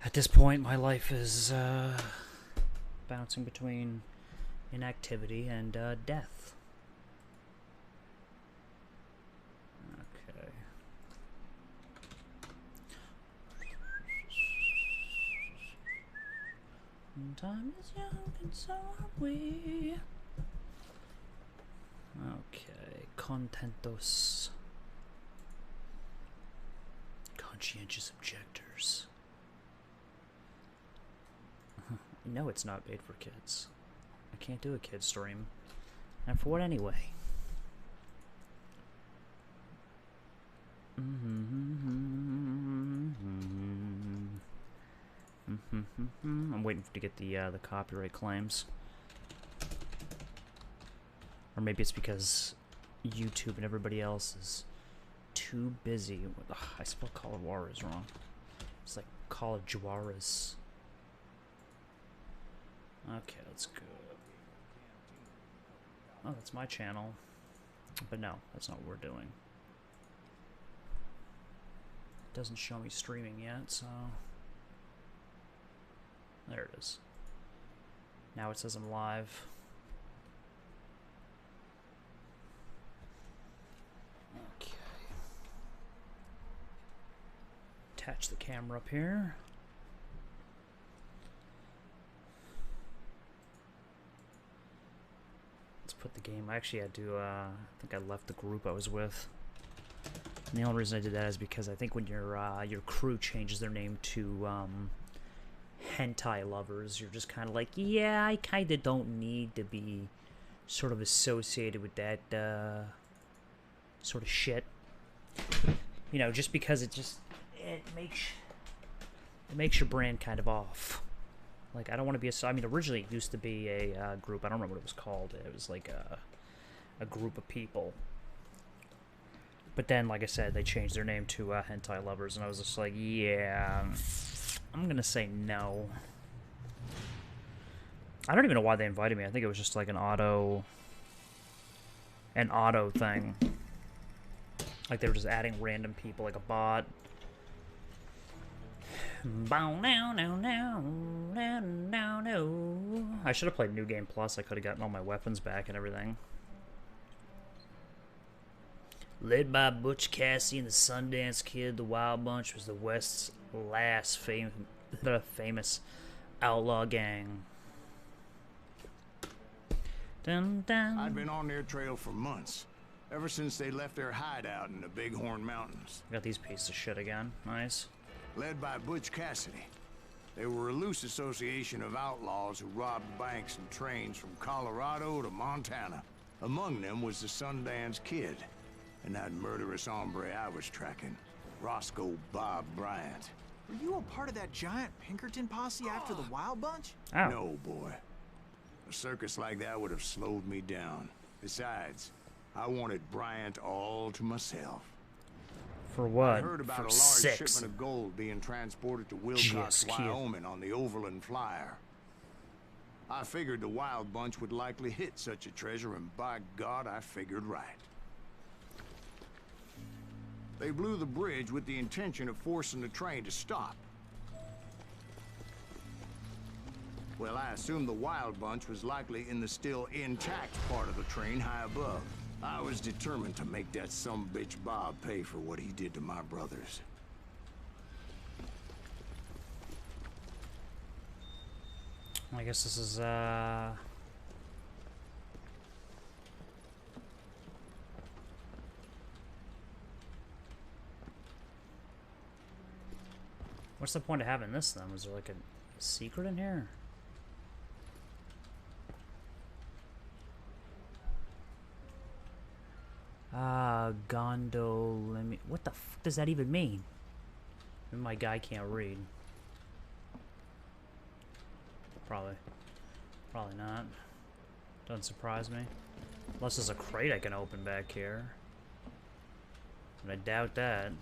At this point, my life is bouncing between inactivity and death. Okay. Time is young and so are we. Okay, contentos. Conscientious objectors. No, it's not made for kids. I can't do a kid stream. And for what anyway? I'm waiting to get the copyright claims. Or maybe it's because YouTube and everybody else is too busy. Ugh, I spelled Call of Juarez wrong. It's like Call of Juarez. Okay, let's go. Oh, that's my channel. But no, that's not what we're doing. It doesn't show me streaming yet, so... There it is. Now it says I'm live. Okay. Attach the camera up here. Let's put the game. Actually, I had to. I think I left the group I was with. And the only reason I did that is because I think when your crew changes their name to hentai lovers, you're just kind of like, yeah, I kind of don't need to be sort of associated with that sort of shit. You know, just because it makes your brand kind of off. Like, I don't want to be I mean, originally it used to be a group. I don't remember what it was called. It was like a group of people. But then, like I said, they changed their name to hentai lovers, and I was just like, yeah, I'm gonna say no. I don't even know why they invited me. I think it was just like an auto thing. Like they were just adding random people, like a bot. I should have played New Game Plus. I could have gotten all my weapons back and everything. Led by Butch Cassidy and the Sundance Kid, the Wild Bunch was the West's last famous outlaw gang. Dun, dun. I'd been on their trail for months, ever since they left their hideout in the Bighorn Mountains. Got these pieces of shit again. Nice. Led by Butch Cassidy. They were a loose association of outlaws who robbed banks and trains from Colorado to Montana. Among them was the Sundance Kid, and that murderous hombre I was tracking, Roscoe Bob Bryant. Were you a part of that giant Pinkerton posse after the Wild Bunch? Oh. No, boy. A circus like that would have slowed me down. Besides, I wanted Bryant all to myself. For what? I heard about For a large 6. shipment of gold being transported to Wilcox, Wyoming on the Overland Flyer. I figured the Wild Bunch would likely hit such a treasure, and by God, I figured right. They blew the bridge with the intention of forcing the train to stop. Well, I assumed the Wild Bunch was likely in the still intact part of the train high above. I was determined to make that sumbitch Bob pay for what he did to my brothers. I guess this is, what's the point of having this, then? Was there, like, a secret in here? Gondolimi... What the f does that even mean? Maybe my guy can't read. Probably not. Doesn't surprise me. Unless there's a crate I can open back here. But I doubt that.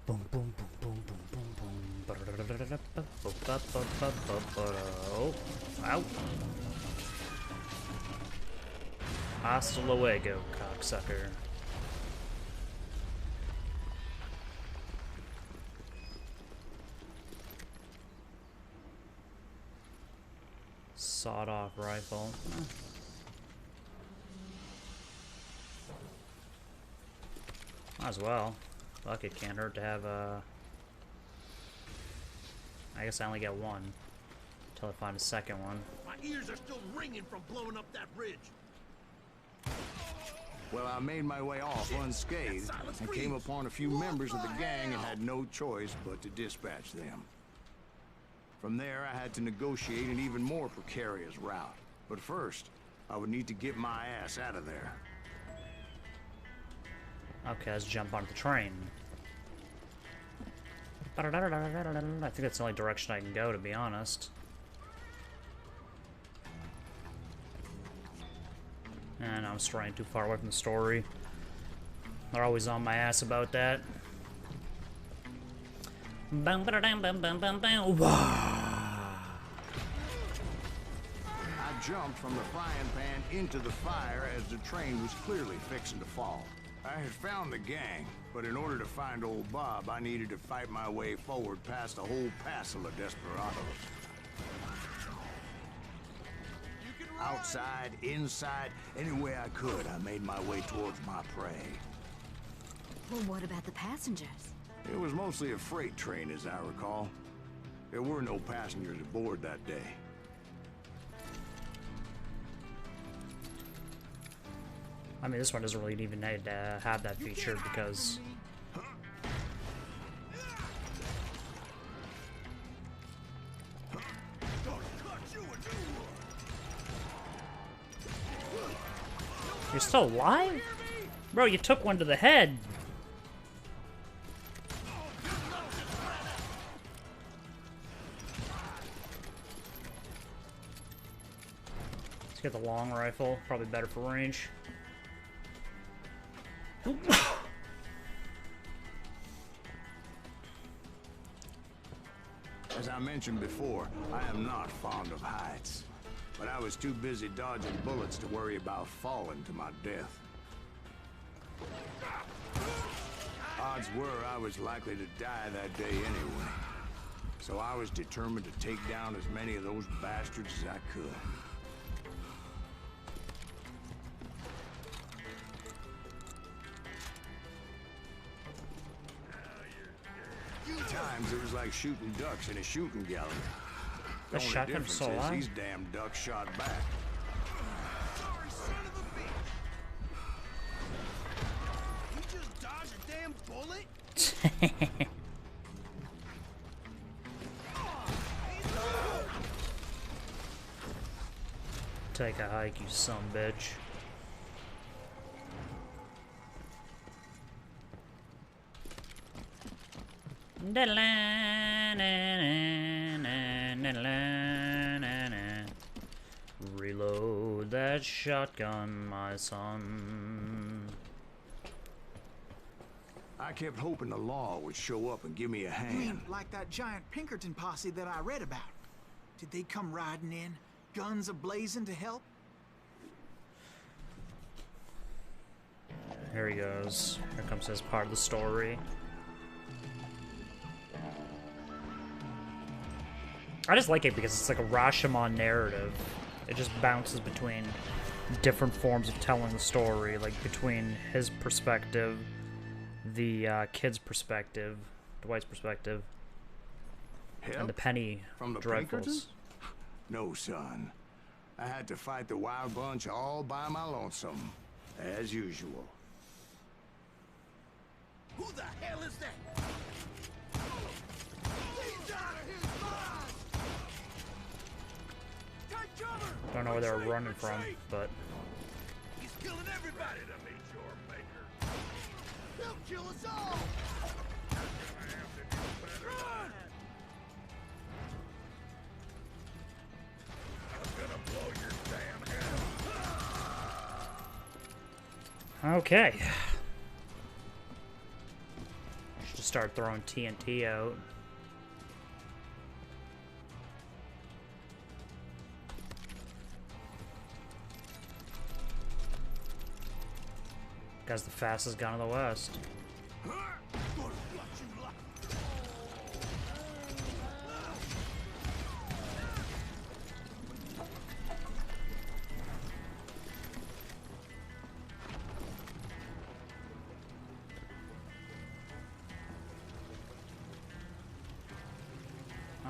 Boom, boom, boom, boom, boom, boom, boom. Oh, out. Hasta luego, cocksucker. sawed-off rifle. Might as well. Fuck, it can't hurt to have a... I guess I only get one. Until I find a second one. My ears are still ringing from blowing up that ridge. Well, I made my way off unscathed and came upon a few members of the gang and had no choice but to dispatch them. From there, I had to negotiate an even more precarious route. But first, I would need to get my ass out of there. Okay, let's jump onto the train. I think that's the only direction I can go, to be honest. And I'm straying too far away from the story. They're always on my ass about that. I jumped from the frying pan into the fire as the train was clearly fixing to fall. I had found the gang, but in order to find old Bob, I needed to fight my way forward past a whole passel of desperados. Outside, inside, any way I could, I made my way towards my prey. Well, what about the passengers? It was mostly a freight train, as I recall. There were no passengers aboard that day. I mean, this one doesn't really even need to have that feature because... You're still alive? Bro, you took one to the head. Let's get the long rifle, probably better for range. As I mentioned before, I am not fond of heights. But I was too busy dodging bullets to worry about falling to my death. Odds were I was likely to die that day anyway. So I was determined to take down as many of those bastards as I could. Times it was like shooting ducks in a shooting gallery. The shotgun's so is long. these damn ducks shot back. Sorry, son of a bitch. You just dodged a damn bullet? Take a hike, you son of a bitch. Reload that shotgun, my son. I kept hoping the law would show up and give me a You hand. mean like that giant Pinkerton posse that I read about? Did they come riding in, guns a-blazing to help? Here he goes. Here comes his part of the story. I just like it because it's like a Rashomon narrative. It just bounces between different forms of telling the story, like between his perspective, the kid's perspective, Dwight's perspective, Help? and the Penny From the Dreadfuls. Pinkertons? No, son. I had to fight the wild bunch all by my lonesome, as usual. Who the hell is that? He's out of his mind! Take cover! Don't know where they were Retreat, running from, retreat! but He's killing everybody to meet your maker. He'll kill us all! Run! I'm gonna blow your damn head. okay. Should just start throwing TNT out. Guy's the fastest gun in the West.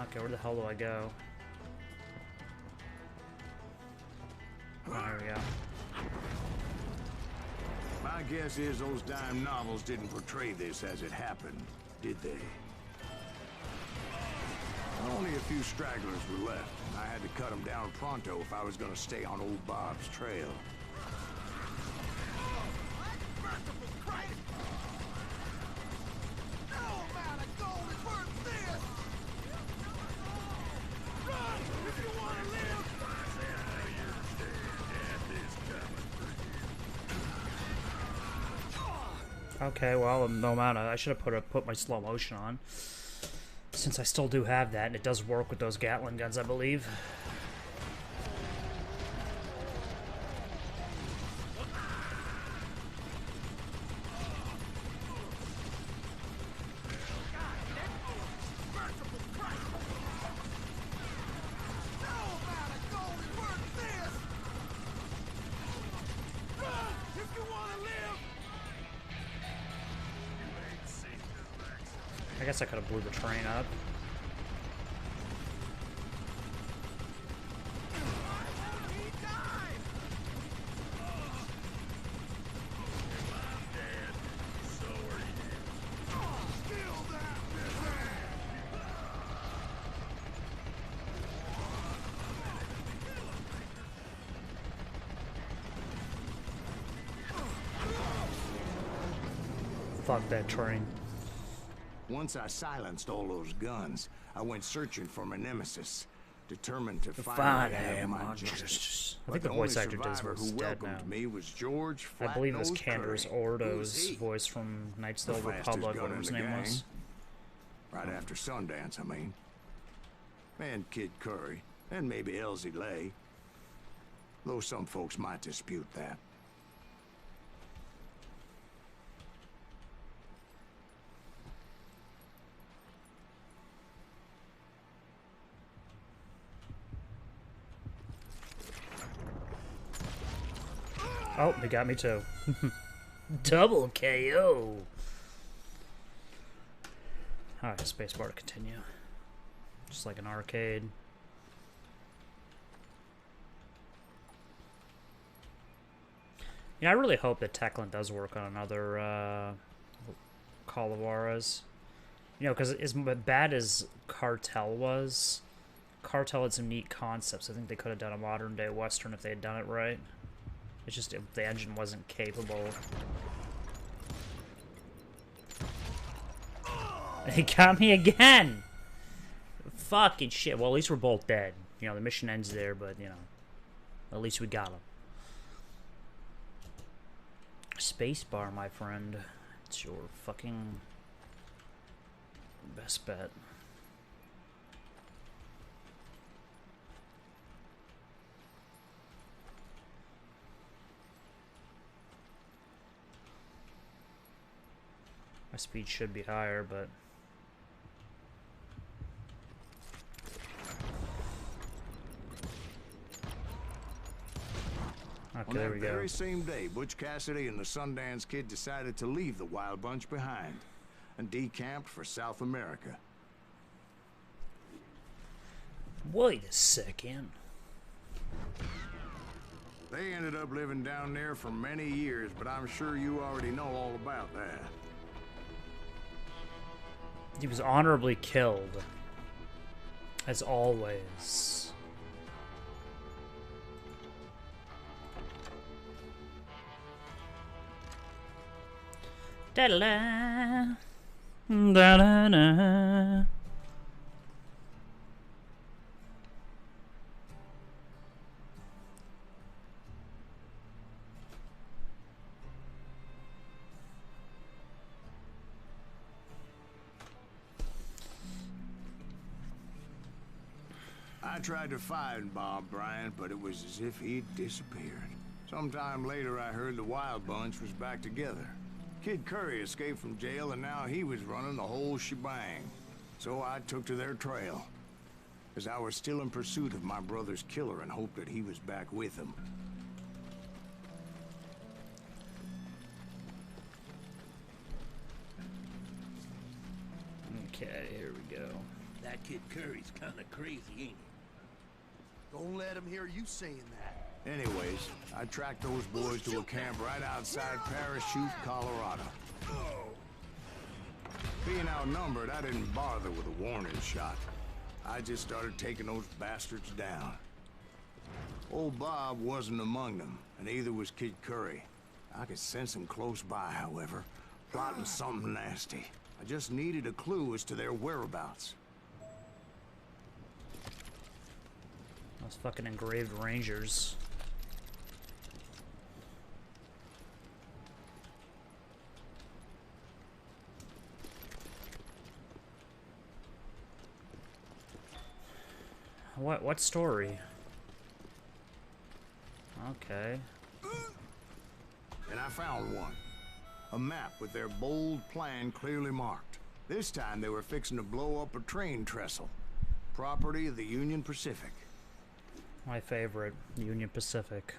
Okay, where the hell do I go? Oh, there we go. My guess is those dime novels didn't portray this as it happened, did they? Only a few stragglers were left, and I had to cut them down pronto if I was gonna stay on old Bob's trail. Merciful Christ! No amount of gold is worth this! Run if you want to live! Okay, well, no amount of, I should have put my slow motion on, since I still do have that, and it does work with those Gatling guns, I believe. I guess I could have blew the train up. Fuck that train. Once I silenced all those guns, I went searching for my nemesis, determined to finally have my justice. I think the voice actor does was dead now. Me was George I believe it was Flat-Nosed Candace Curry. Ordo's voice from Knights of the Old fastest Republic, gun whatever in his the name gang. was. Right after Sundance, I mean. And Kid Curry, and maybe Elsie Lay. Though some folks might dispute that. Oh, they got me too. Double KO. Alright, spacebar to continue. Just like an arcade. Yeah, I really hope that Techland does work on another Call of Juarez. You know, because as bad as Cartel was, Cartel had some neat concepts. I think they could have done a modern day Western if they had done it right. It's just the engine wasn't capable. He got me again! Fucking shit. Well, at least we're both dead. You know, the mission ends there, but, you know, at least we got him. Spacebar, my friend. It's your fucking best bet. My speed should be higher, but... Okay, On there that we go. very same day, Butch Cassidy and the Sundance Kid decided to leave the Wild Bunch behind and decamped for South America. Wait a second. They ended up living down there for many years, but I'm sure you already know all about that. He was honorably killed. As always. Da-da-da. Da-da-da. I tried to find Bob Bryant, but it was as if he'd disappeared. Sometime later, I heard the Wild Bunch was back together. Kid Curry escaped from jail, and now he was running the whole shebang. So I took to their trail, as I was still in pursuit of my brother's killer and hoped that he was back with him. Okay, here we go. That kid Curry's kinda crazy, ain't he? Don't let him hear you saying that. Anyways, I tracked those boys to a camp right outside Parachute, Colorado. Being outnumbered, I didn't bother with a warning shot. I just started taking those bastards down. Old Bob wasn't among them, and neither was Kid Curry. I could sense him close by, however, plotting something nasty. I just needed a clue as to their whereabouts. Those fucking engraved rangers. What story? Okay. And I found one. A map with their bold plan clearly marked. This time they were fixing to blow up a train trestle. Property of the Union Pacific. My favorite, Union Pacific.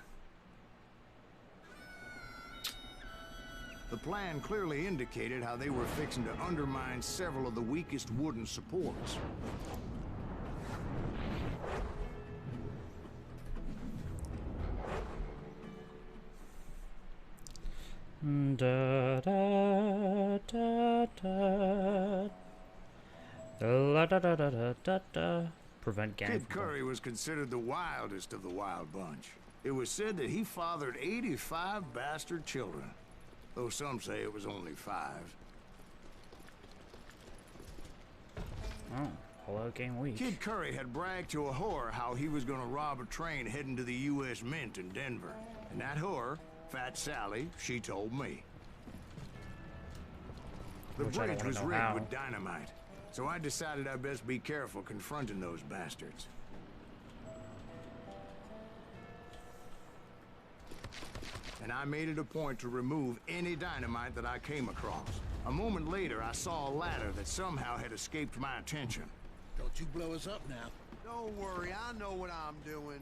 The plan clearly indicated how they were fixing to undermine several of the weakest wooden supports. Da da da da da da da da da da. Prevent gang. Kid Curry was considered the wildest of the wild bunch. It was said that he fathered 85 bastard children, though some say it was only 5. Oh, hello, game week. Kid Curry had bragged to a whore how he was gonna rob a train heading to the U.S. Mint in Denver. And that whore, Fat Sally, she told me. The Which I don't bridge wanna was know rigged how. with dynamite, so I decided I'd best be careful confronting those bastards. And I made it a point to remove any dynamite that I came across. A moment later, I saw a ladder that somehow had escaped my attention. Don't you blow us up now. Don't worry, I know what I'm doing.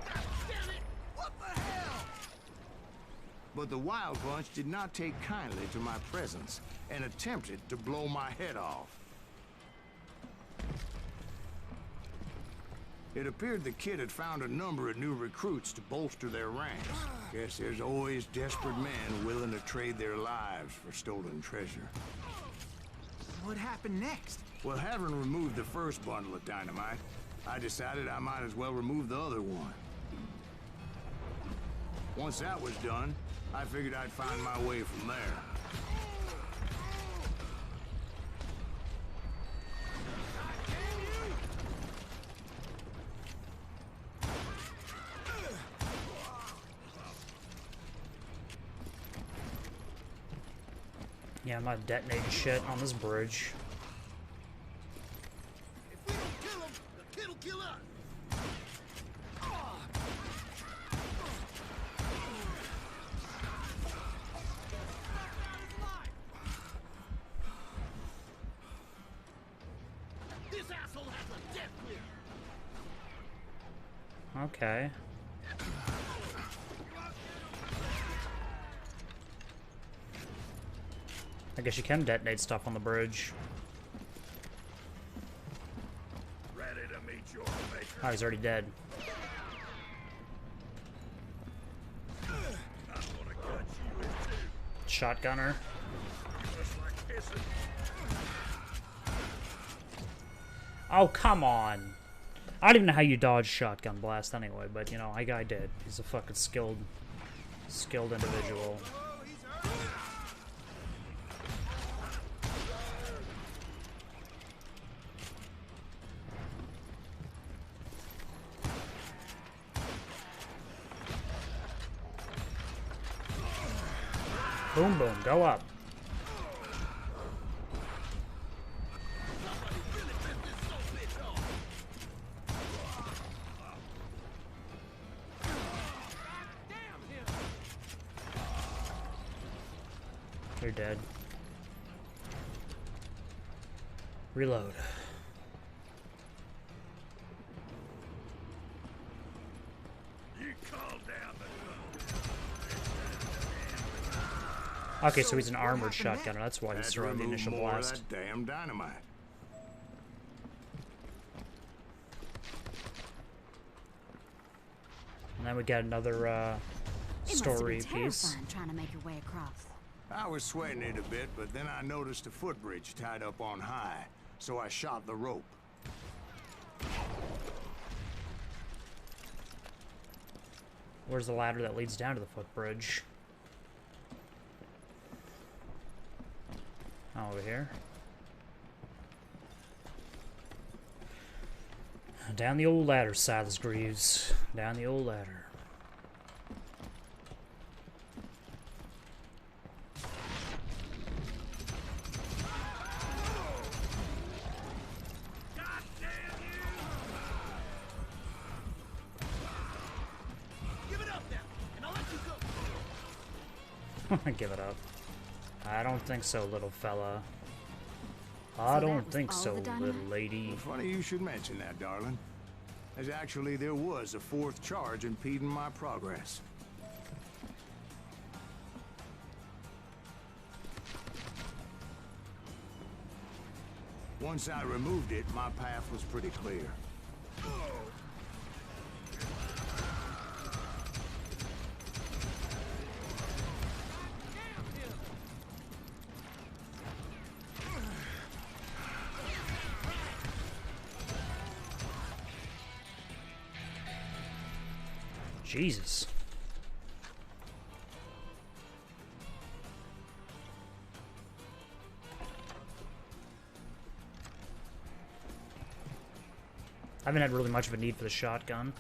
Damn it! What the hell? But the Wild Bunch did not take kindly to my presence and attempted to blow my head off. It appeared the kid had found a number of new recruits to bolster their ranks. Guess there's always desperate men willing to trade their lives for stolen treasure. What happened next? Well, having removed the first bundle of dynamite, I decided I might as well remove the other one. Once that was done, I figured I'd find my way from there. Yeah, I'm not detonating shit on this bridge. If we don't kill him, the kid'll kill us. This asshole has a death wish. Okay. I guess you can detonate stuff on the bridge. Ready to meet your maker. Oh, he's already dead. I'm gonna cut you in two. Shotgunner. Just like kissing. Oh, come on. I don't even know how you dodge shotgun blast anyway, but you know, I did. He's a fucking skilled individual. Boom, boom, go up. You're dead. Reload. You calm down the gun. Okay, so he's an what armored happened shotgunner. That's why Had he's to throwing the remove initial more of blast. that damn dynamite. And then we got another It must have story been piece. terrifying trying to make your way across. I was sweating it a bit, but then I noticed a footbridge tied up on high, so I shot the rope. Where's the ladder that leads down to the footbridge? Oh, over here. Down the old ladder, Silas Greaves. Down the old ladder. Give it up now, and I'll let you go. Give it up. I don't think so, little fella. So I that don't was think all so, the dynamite? little lady. Funny you should mention that, darling. As actually there was a fourth charge impeding my progress. Once I removed it, my path was pretty clear. Jesus. I haven't had really much of a need for the shotgun.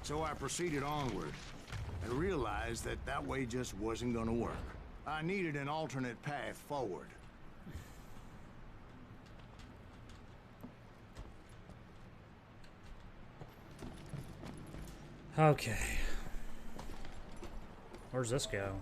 So I proceeded onward and realized that that way just wasn't gonna work. I needed an alternate path forward. Okay. Where's this go?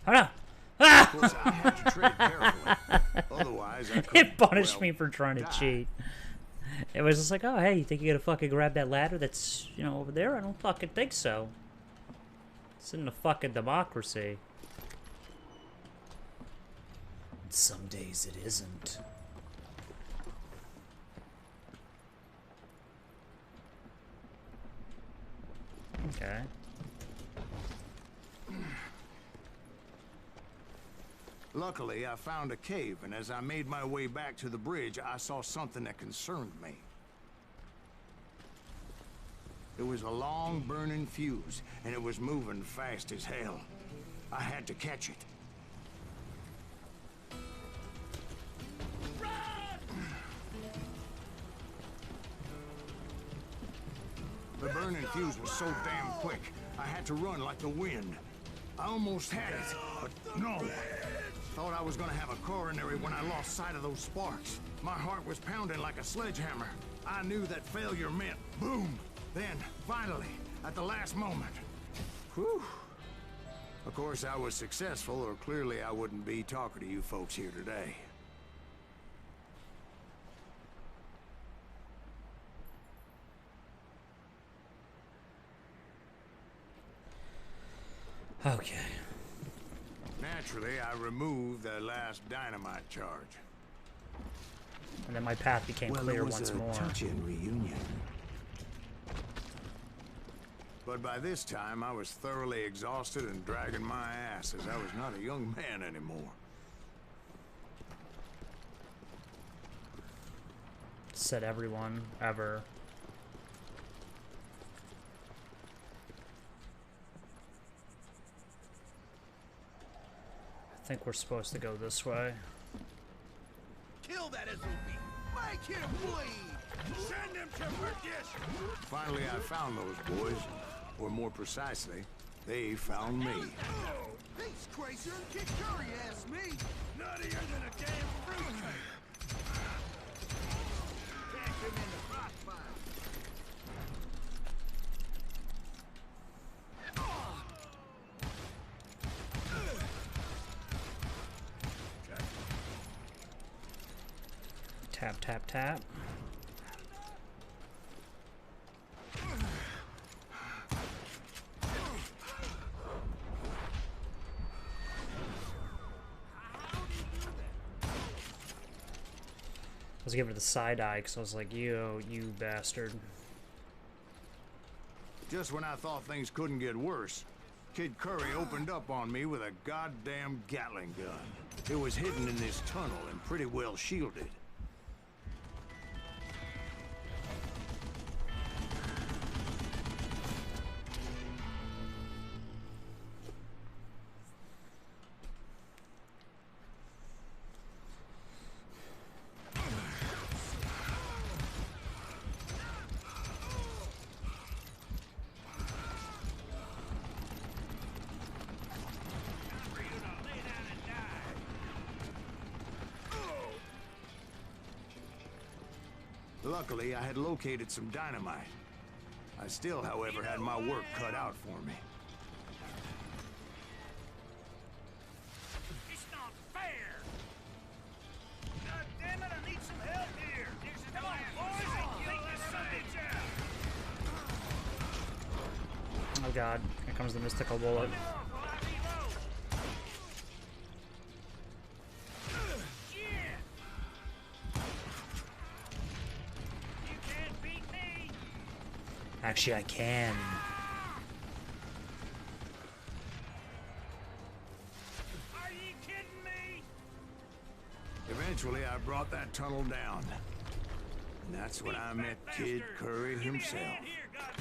Hold on. Of course, I had to tread carefully. Otherwise, I could, It punished well, me for trying to die. cheat. It was just like, oh, hey, you think you're gonna fucking grab that ladder that's, you know, over there? I don't fucking think so. It's in a fucking democracy. And some days it isn't. Okay. Luckily, I found a cave, and as I made my way back to the bridge, I saw something that concerned me. It was a long burning fuse, and it was moving fast as hell. I had to catch it. The burning fuse was so damn quick, I had to run like the wind. I almost had it, but no. Thought I was gonna have a coronary when I lost sight of those sparks. My heart was pounding like a sledgehammer. I knew that failure meant boom. Then, finally, at the last moment. Whew. Of course, I was successful, or clearly I wouldn't be talking to you folks here today. Okay. Naturally, I removed the last dynamite charge. And then my path became clear once more. touching reunion. But by this time, I was thoroughly exhausted and dragging my ass as I was not a young man anymore. Said everyone ever. I think we're supposed to go this way. Kill that SOB. Make him bleed. Send them to perdition! Finally, I found those boys. Or more precisely, they found me. Oh, he's crazier than Kid Curry asked me. Nuttier than a damn fruitcake! Catch him in the crossfire. Tap, tap, tap. I was giving it the side eye because I was like, yo, you bastard. Just when I thought things couldn't get worse, Kid Curry opened up on me with a goddamn Gatling gun. It was hidden in this tunnel and pretty well shielded. Luckily, I had located some dynamite. I still, however, had my work cut out for me. It's not fair! God damn it, I need some help here! Come on, boys! Take this subbitch out! Oh god, here comes the mystical bullet. Actually, I can. Are you kidding me? Eventually, I brought that tunnel down. And that's when I met Kid Curry himself.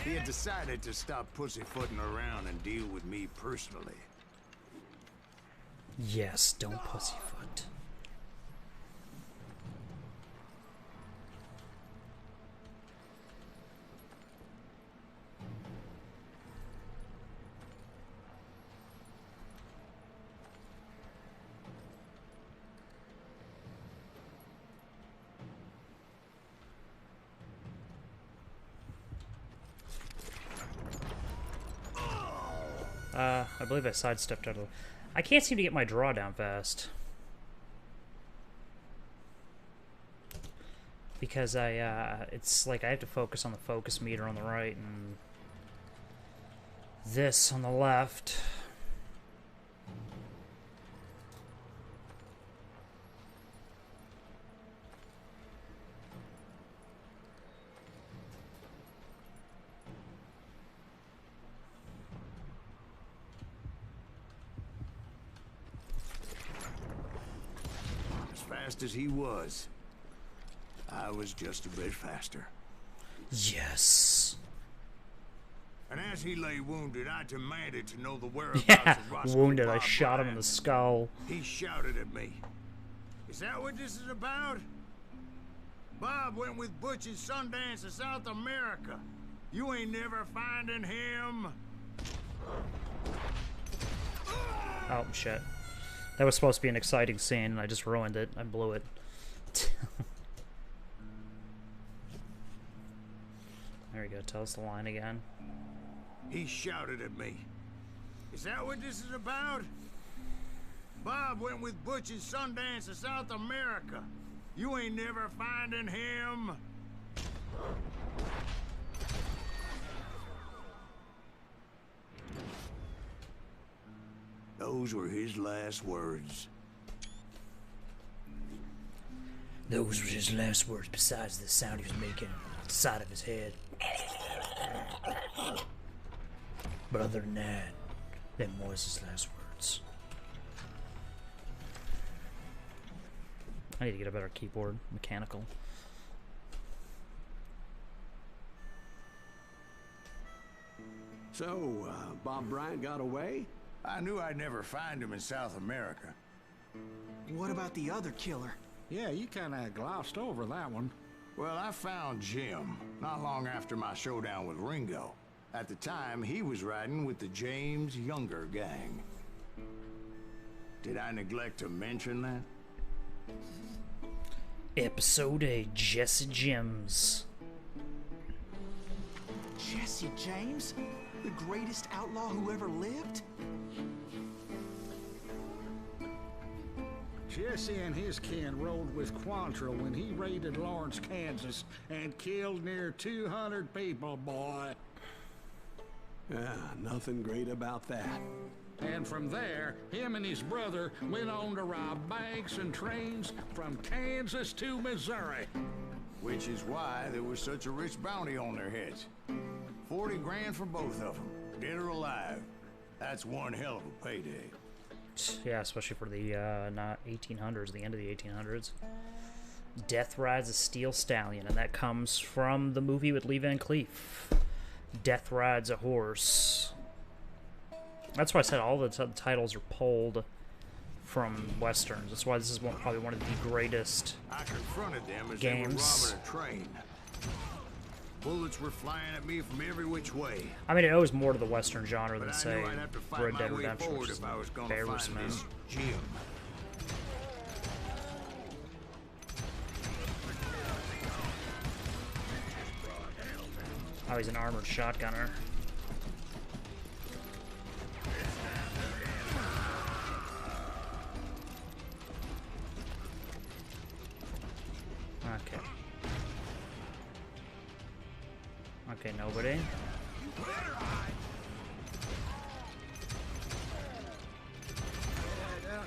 He had decided to stop pussyfooting around and deal with me personally. Yes, don't pussyfoot. I believe I sidestepped out of the... I can't seem to get my draw down fast. Because it's like I have to focus on the focus meter on the right and this on the left. Fast as he was, I was just a bit faster. Yes. And as he lay wounded, I demanded to know the whereabouts Yeah, of Roscoe wounded. I Bob shot him in Bryant. the skull. He shouted at me. Is that what this is about? Bob went with Butch and Sundance to South America. You ain't never finding him. Oh, shit. That was supposed to be an exciting scene, and I just ruined it. I blew it. There we go. Tell us the line again. He shouted at me. Is that what this is about? Bob went with Butch and Sundance to South America. You ain't never finding him. Those were his last words. Those were his last words, besides the sound he was making on the side of his head. But other than that, them was his last words. I need to get a better keyboard, mechanical. So, Bob Bryant got away? I knew I'd never find him in South America. What about the other killer? Yeah, you kinda glossed over that one. Well, I found Jim not long after my showdown with Ringo. At the time, he was riding with the James Younger gang. Did I neglect to mention that? Episode 8, Jesse James. Jesse James? The greatest outlaw who ever lived? Jesse and his kin rode with Quantrill when he raided Lawrence, Kansas, and killed near 200 people, boy. Nothing great about that. And from there, him and his brother went on to rob banks and trains from Kansas to Missouri. Which is why there was such a rich bounty on their heads. 40 grand for both of them, dead or alive. That's one hell of a payday. Yeah, especially for the not 1800s, the end of the 1800s. Death Rides a Steel Stallion, and that comes from the movie with Lee Van Cleef. Death Rides a Horse. That's why I said all the titles are pulled from westerns. That's why this is probably one of the greatest I confronted them as games. they were robbing a train. Bullets were flying at me from every which way. I mean, it owes more to the western genre than, But I say, knew I'd have to fight Red my Dead way Redemption, forward which is if I was gonna Bear's find Man. this Jim. Oh, he's an armored shotgunner. Okay. Okay, nobody.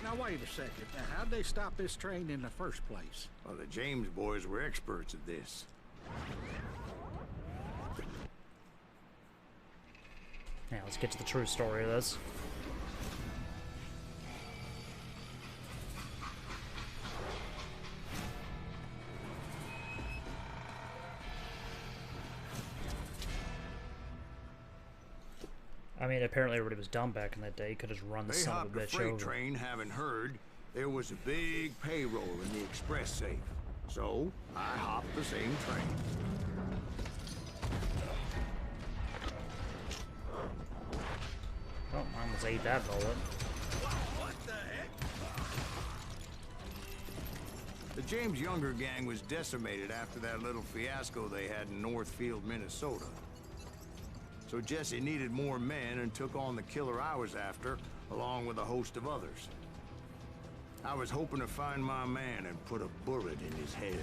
Now wait a second. Now, how'd they stop this train in the first place? Well, the James boys were experts at this. Yeah, let's get to the true story of this. I mean, apparently everybody was dumb back in that day. Could just run the They son of hopped a a bitch freight over. train, having heard there was a big payroll in the express safe. So, I hopped the same train. Oh, I almost ate that bullet. The James Younger gang was decimated after that little fiasco they had in Northfield, Minnesota. So Jesse needed more men and took on the killer I was after, along with a host of others. I was hoping to find my man and put a bullet in his head.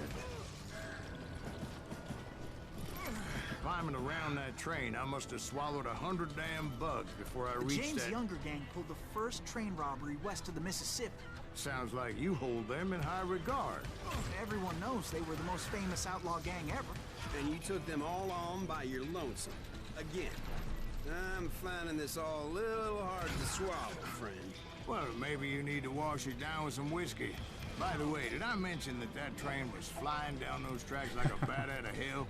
Climbing around that train, I must have swallowed 100 damn bugs before I The reached James that... Younger gang pulled the first train robbery west of the Mississippi. Sounds like you hold them in high regard. Everyone knows they were the most famous outlaw gang ever. And you took them all on by your lonesome. Again. I'm finding this all a little hard to swallow, friend. Well, maybe you need to wash it down with some whiskey. By the way, did I mention that that train was flying down those tracks like a bat out of hell?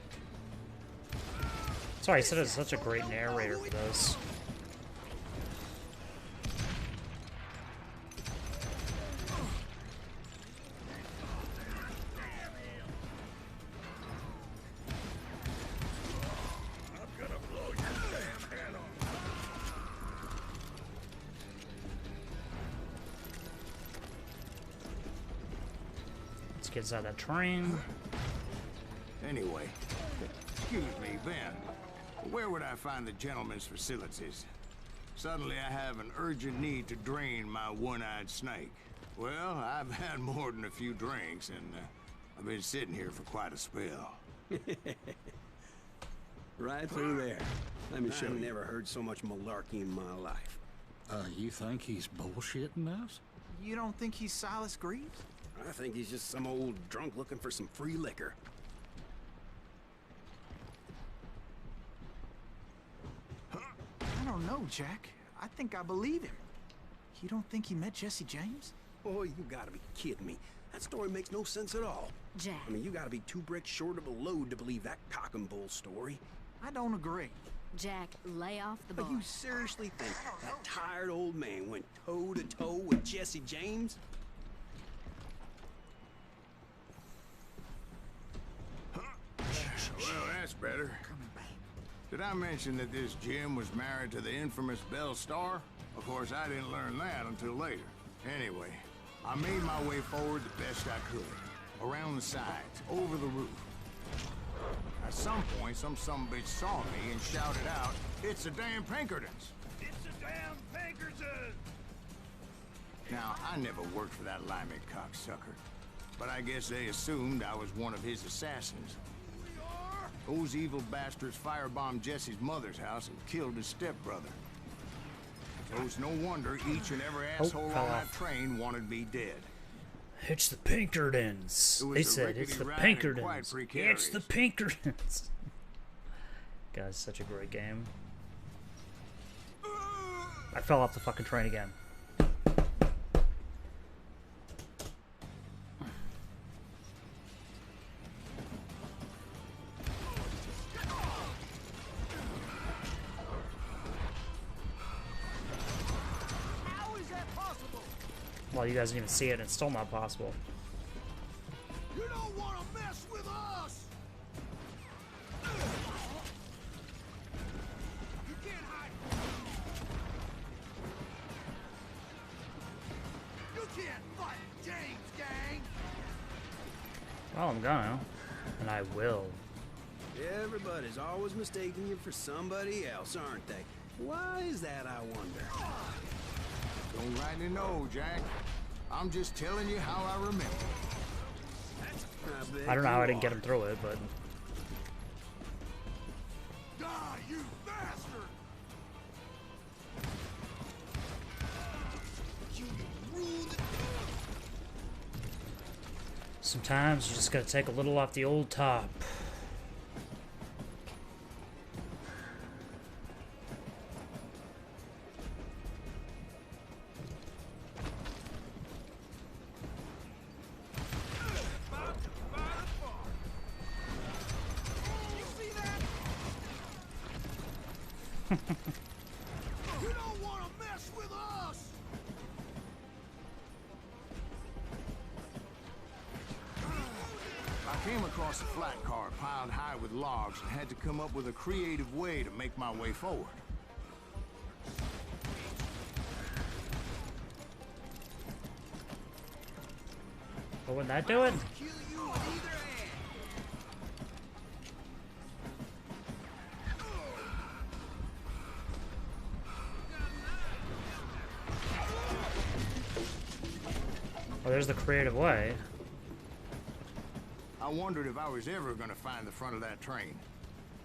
Sorry, I said it's such a great narrator for this. Let's get inside that train. Anyway, excuse me, Ben. Where would I find the gentleman's facilities? Suddenly I have an urgent need to drain my one-eyed snake. Well, I've had more than a few drinks, and I've been sitting here for quite a spell. Right through there. Let me show you. I never heard so much malarkey in my life. You think he's bullshitting us? You don't think he's Silas Greaves? I think he's just some old drunk looking for some free liquor. I don't know, Jack. I think I believe him. You don't think he met Jesse James? Oh, you gotta be kidding me. That story makes no sense at all. Jack, I mean, you gotta be 2 bricks short of a load to believe that cock and bull story. I don't agree. Jack, lay off the bar. But you seriously think that tired old man went toe-to-toe with Jesse James? better. Coming back. Did I mention that this Jim was married to the infamous Belle Starr? Of course, I didn't learn that until later. Anyway, I made my way forward the best I could. Around the sides, over the roof. At some point, some sumbitch saw me and shouted out, "It's the damn Pinkertons!" It's the damn Pinkertons! Now, I never worked for that limey cocksucker, but I guess they assumed I was one of his assassins. We are! Those evil bastards firebombed Jesse's mother's house and killed his stepbrother. So it's no wonder each and every asshole on that train wanted me dead. It's the Pinkertons. It was They a said it's the rickety ride and quite Pinkertons. precarious. It's the Pinkertons. Guys, such a great game. I fell off the fucking train again. How is that possible? Well, you guys didn't even see it, and it's still not possible. You don't want to mess with us! You can't hide from me. You can't fight James, gang! Well, I'm gonna. And I will. Everybody's always mistaking you for somebody else, aren't they? Why is that, I wonder? Don't rightly know, Jack. I'm just telling you how I remember. I don't know how I didn't get him through it, but... Die, you bastard! You ruined it! Sometimes you just gotta take a little off the old top. You don't want to mess with us! I came across a flat car piled high with logs and had to come up with a creative way to make my way forward. What would that do it? Kill you on either hand! Oh, there's the creative way. I wondered if I was ever going to find the front of that train.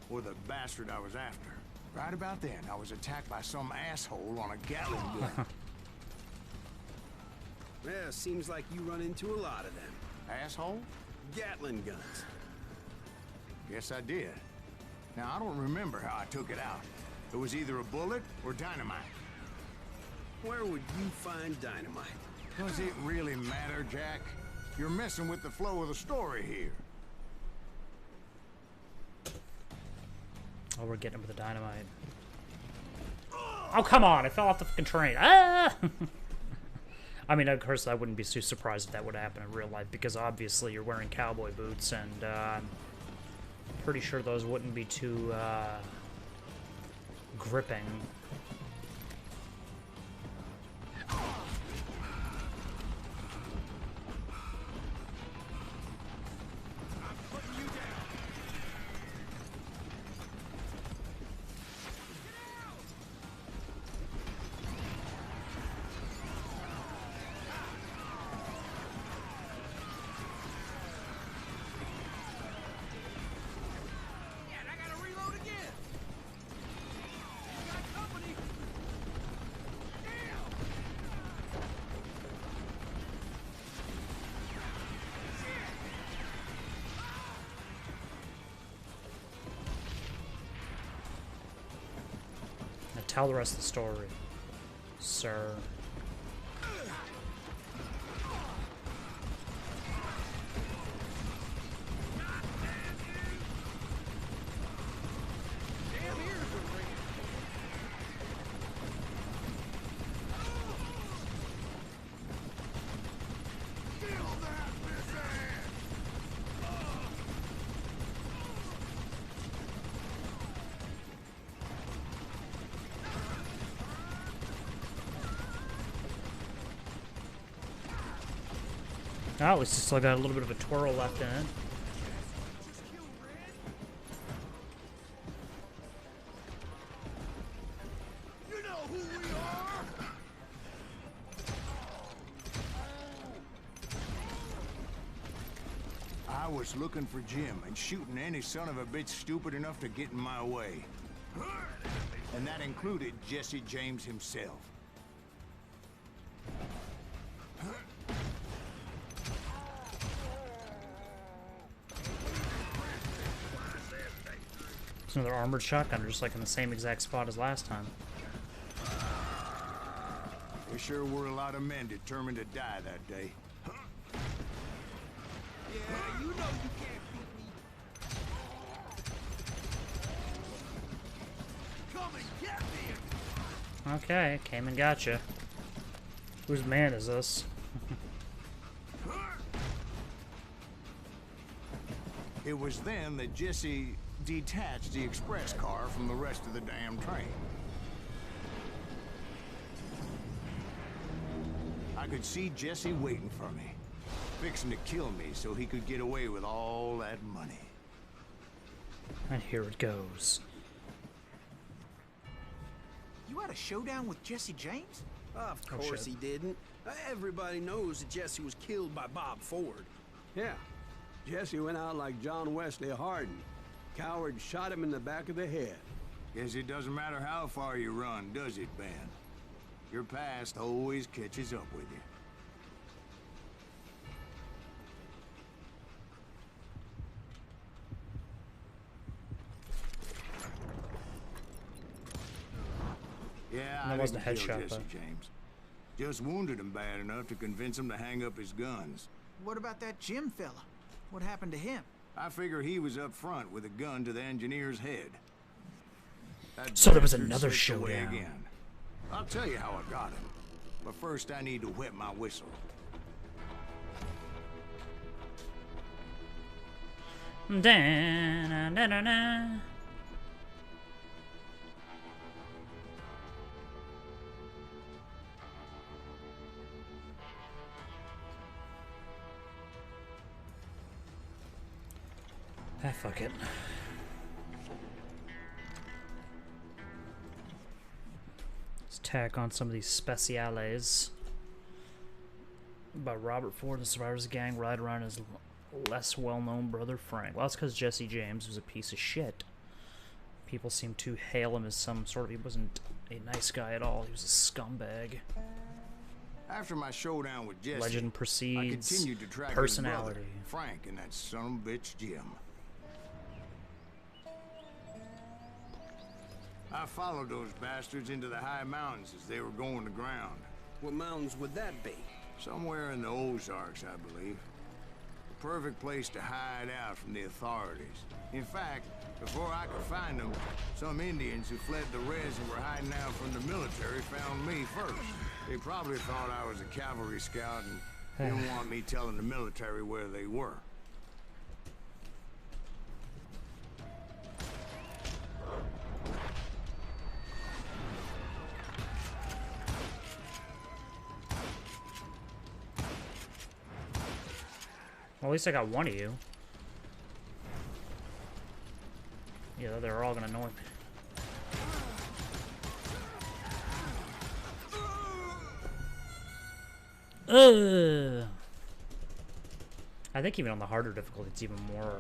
Or the bastard I was after. Right about then, I was attacked by some asshole on a Gatling gun. Yeah, seems like you run into a lot of them. Asshole? Gatling guns. Yes, I did. Now, I don't remember how I took it out. It was either a bullet or dynamite. Where would you find dynamite? Does it really matter, Jack? You're messing with the flow of the story here. Oh, we're getting him with the dynamite. Oh, come on! I fell off the fucking train. Ah! I mean, of course, I wouldn't be too surprised if that would happen in real life, because obviously you're wearing cowboy boots, and I'm pretty sure those wouldn't be too gripping. Tell the rest of the story, sir. Oh, at least it's still got a little bit of a twirl left in it. You know who we are? I was looking for Jim and shooting any son of a bitch stupid enough to get in my way. And that included Jesse James himself. It's another armored shotgun, just like in the same exact spot as last time. There sure were a lot of men determined to die that day. Yeah, you know you can't beat me. Come and get me. Okay, came and gotcha. Whose man is this? It was then that Jesse detached the express car from the rest of the damn train. I could see Jesse waiting for me, fixing to kill me so he could get away with all that money. And here it goes. You had a showdown with Jesse James? Of Oh, course shit. he didn't. Everybody knows that Jesse was killed by Bob Ford. Yeah. Jesse went out like John Wesley Hardin. Coward shot him in the back of the head. Guess it doesn't matter how far you run, does it, Ben? Your past always catches up with you. Yeah, That I wasn't didn't a kill headshot, Jesse though. James. Just wounded him bad enough to convince him to hang up his guns. What about that Jim fella? What happened to him? I figure he was up front with a gun to the engineer's head. That So there was bastard another slipped away showdown. again. I'll tell you how I got him. But first I need to wet my whistle. Da-na-na-na. Ah, fuck it. Let's tack on some of these speciales. By Robert Ford, the survivors gang ride around his less well-known brother Frank. Well, that's because Jesse James was a piece of shit. People seem to hail him as some sort of... He wasn't a nice guy at all. He was a scumbag. After my showdown with Jesse, Legend I precedes continued to track personality. his brother, Frank, and that son of a bitch Jim. I followed those bastards into the high mountains as they were going to ground. What mountains would that be? Somewhere in the Ozarks, I believe. The perfect place to hide out from the authorities. In fact, before I could find them, some Indians who fled the res and were hiding out from the military found me first. They probably thought I was a cavalry scout and didn't want me telling the military where they were. Well, at least I got one of you. Yeah, they're all gonna annoy me. I think even on the harder difficulty, it's even more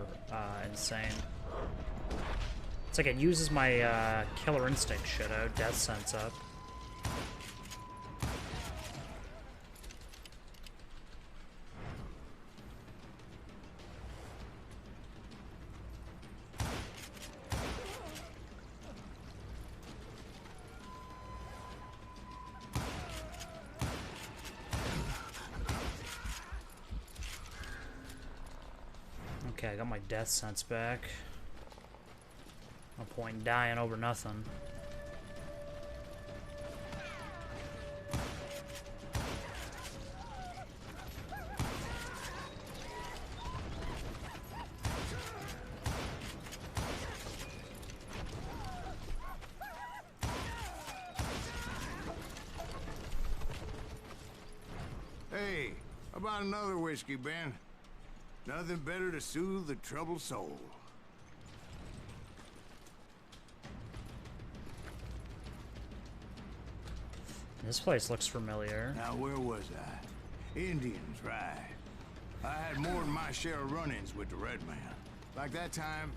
insane. It's like it uses my killer instinct shit out, death sense up. Okay, I got my death sense back. No point in dying over nothing. Hey, a about another whiskey, Ben? Nothing better to soothe the troubled soul. This place looks familiar. Now, where was I? Indians, right. I had more than my share of run-ins with the Red Man. Like that time...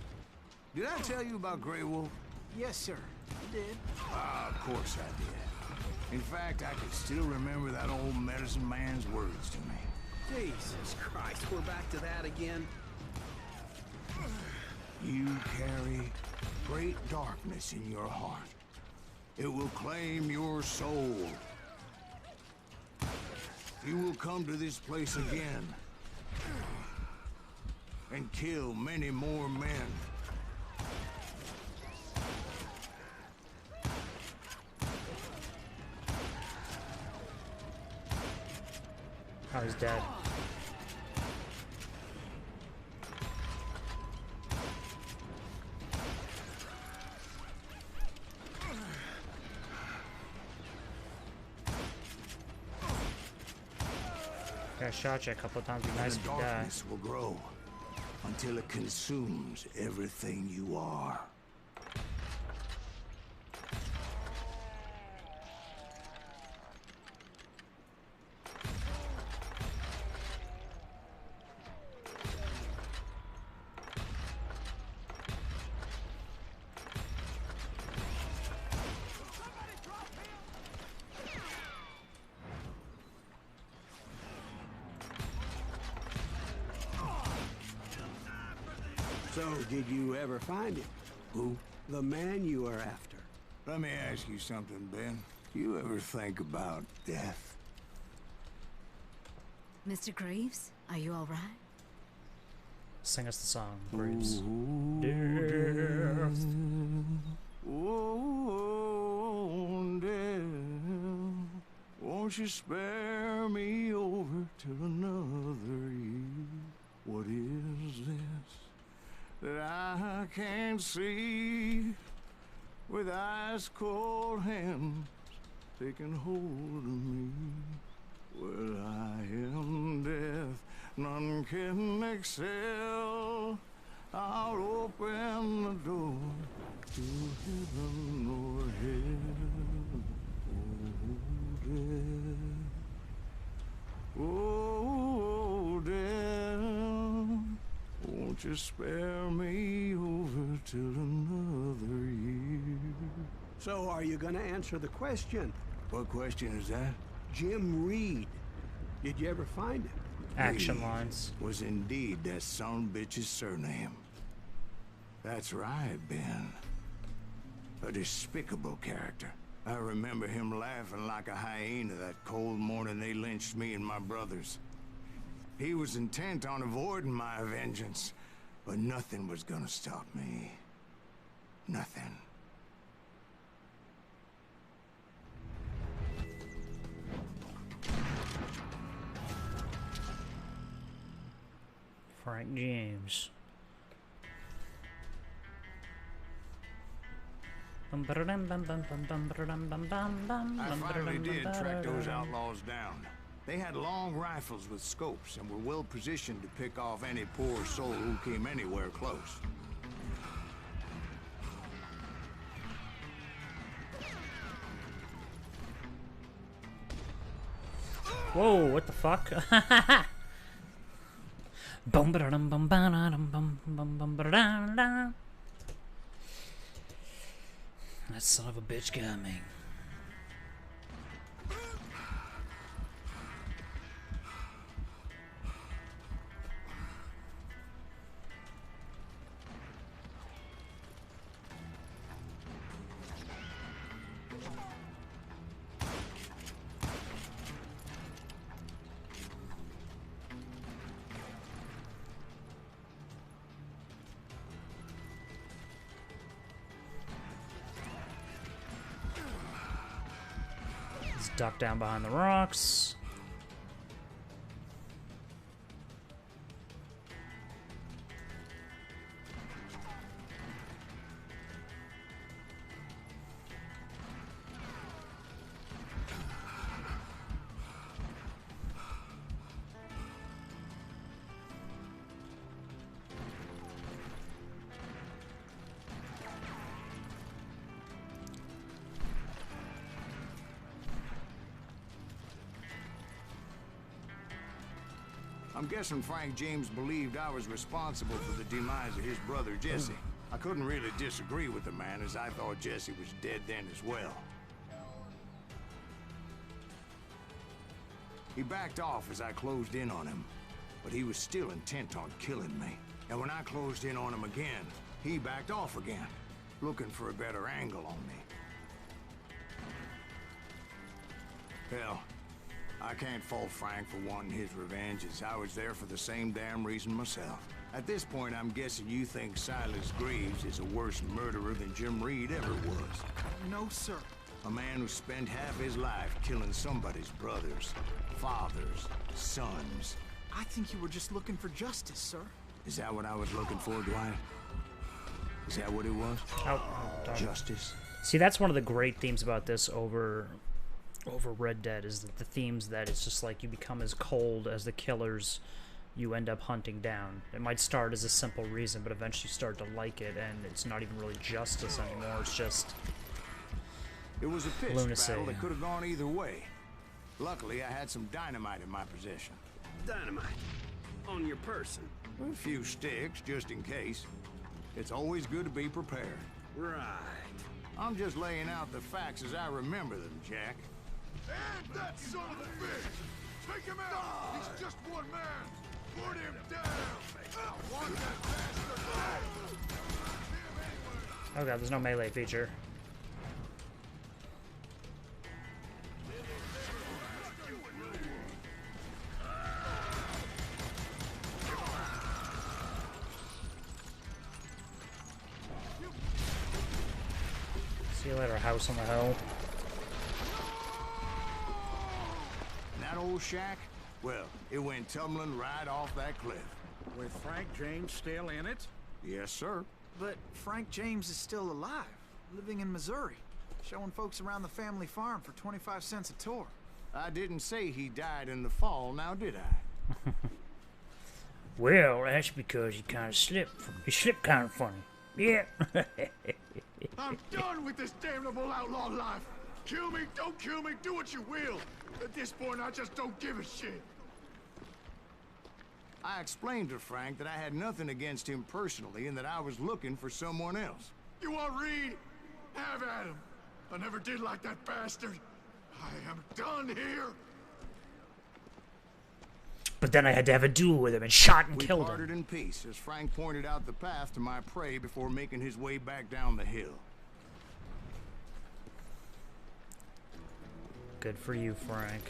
Did I tell you about Grey Wolf? Yes, sir. You did. Ah, of course I did. In fact, I can still remember that old medicine man's words to me. Jesus Christ, we're back to that again. You carry great darkness in your heart. It will claim your soul. You will come to this place again and kill many more men. Oh, he's dead. I shot you a couple of times. Be nice if The you die. darkness will grow until it consumes everything you are. So, did you ever find him? Who? The man you are after. Let me ask you something, Ben. Do you ever think about death? Mr. Greaves, are you all right? Sing us the song, Graves. Oh, death, won't you spare me over till another year? What is this that I can't see with ice cold hands taking hold of me? Well, I am death, none can excel. I'll open the door to heaven or hell. Oh, death, oh, death, won't you spare me over till another year? So, are you gonna answer the question? What question is that? Jim Reed. Did you ever find him? Action Reed lines. was indeed that son of a bitch's surname. That's right, Ben. A despicable character. I remember him laughing like a hyena that cold morning they lynched me and my brothers. He was intent on avoiding my vengeance, but nothing was gonna stop me. Nothing. Frank James. I finally did track those outlaws down. They had long rifles with scopes and were well positioned to pick off any poor soul who came anywhere close. Whoa, what the fuck? Bum ba dum bum ba dum bum bum bum ba da da. That son of a bitch got me. Duck down behind the rocks. I'm guessing Frank James believed I was responsible for the demise of his brother Jesse. I couldn't really disagree with the man, as I thought Jesse was dead then as well. He backed off as I closed in on him, but he was still intent on killing me. And when I closed in on him again, he backed off again, looking for a better angle on me. Hell, I can't fault Frank for wanting his revenge, as I was there for the same damn reason myself. At this point, I'm guessing you think Silas Greaves is a worse murderer than Jim Reed ever was. No, sir. A man who spent half his life killing somebody's brothers, fathers, sons. I think you were just looking for justice, sir. Is that what I was looking for, Dwight? Is that what it was? Justice? See, that's one of the great themes about this over Red Dead, is that the themes that it's just like you become as cold as the killers you end up hunting down. It might start as a simple reason, but eventually you start to like it, and it's not even really justice anymore. It's just it was a pitched lunacy. battle that could have gone either way. Luckily, I had some dynamite in my possession. Dynamite? On your person? A few sticks, just in case. It's always good to be prepared. Right. I'm just laying out the facts as I remember them, Jack. And that son of a bitch! Take him out! He's just one man! Put him down! I want that bastard dead! Oh god, there's no melee feature. See you later, house on the hill. That old shack? Well, it went tumbling right off that cliff. With Frank James still in it? Yes, sir. But Frank James is still alive, living in Missouri, showing folks around the family farm for 25 cents a tour. I didn't say he died in the fall, now did I? Well, that's because he kind of slipped. He slipped kind of funny. Yeah. I'm done with this damnable outlaw life! Kill me, don't kill me, do what you will! At this point, I just don't give a shit! I explained to Frank that I had nothing against him personally and that I was looking for someone else. You want Reed? Have at him! I never did like that bastard! I am done here! But then I had to have a duel with him and shot and We killed parted him. in peace as Frank pointed out the path to my prey before making his way back down the hill. Good for you, Frank.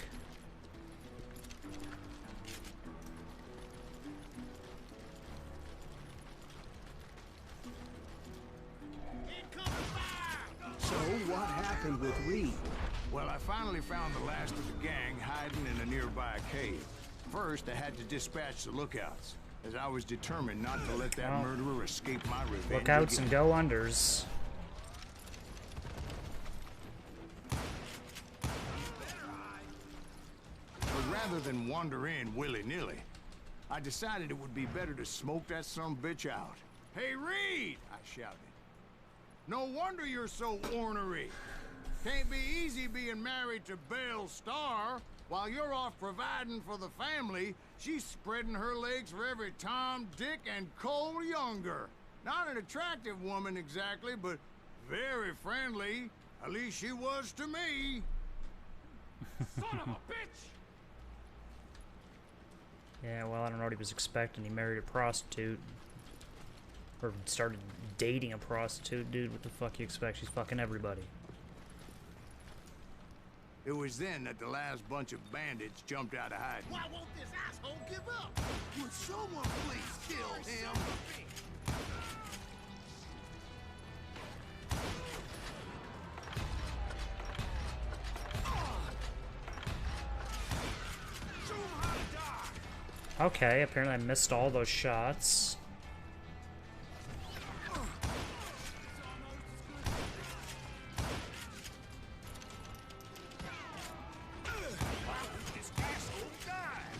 So, what happened with Reed? Well, I finally found the last of the gang hiding in a nearby cave. First, I had to dispatch the lookouts, as I was determined not to let that murderer escape my revenge. Lookouts and go unders. But rather than wander in willy-nilly, I decided it would be better to smoke that sumbitch out. Hey, Reed! I shouted. No wonder you're so ornery. Can't be easy being married to Belle Starr. While you're off providing for the family, she's spreading her legs for every Tom, Dick, and Cole Younger. Not an attractive woman exactly, but very friendly. At least she was to me. Son of a bitch! Yeah, well, I don't know what he was expecting. He married a prostitute. Or started dating a prostitute, dude. What the fuck you expect? She's fucking everybody. It was then that the last bunch of bandits jumped out of hiding. Why won't this asshole give up? Would someone please kill him? Show him how to die! Okay, apparently I missed all those shots. This asshole died!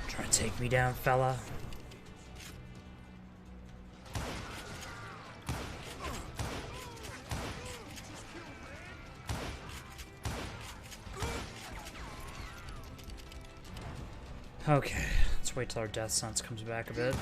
Trying to take me down, fella. Okay, let's wait till our death sense comes back a bit.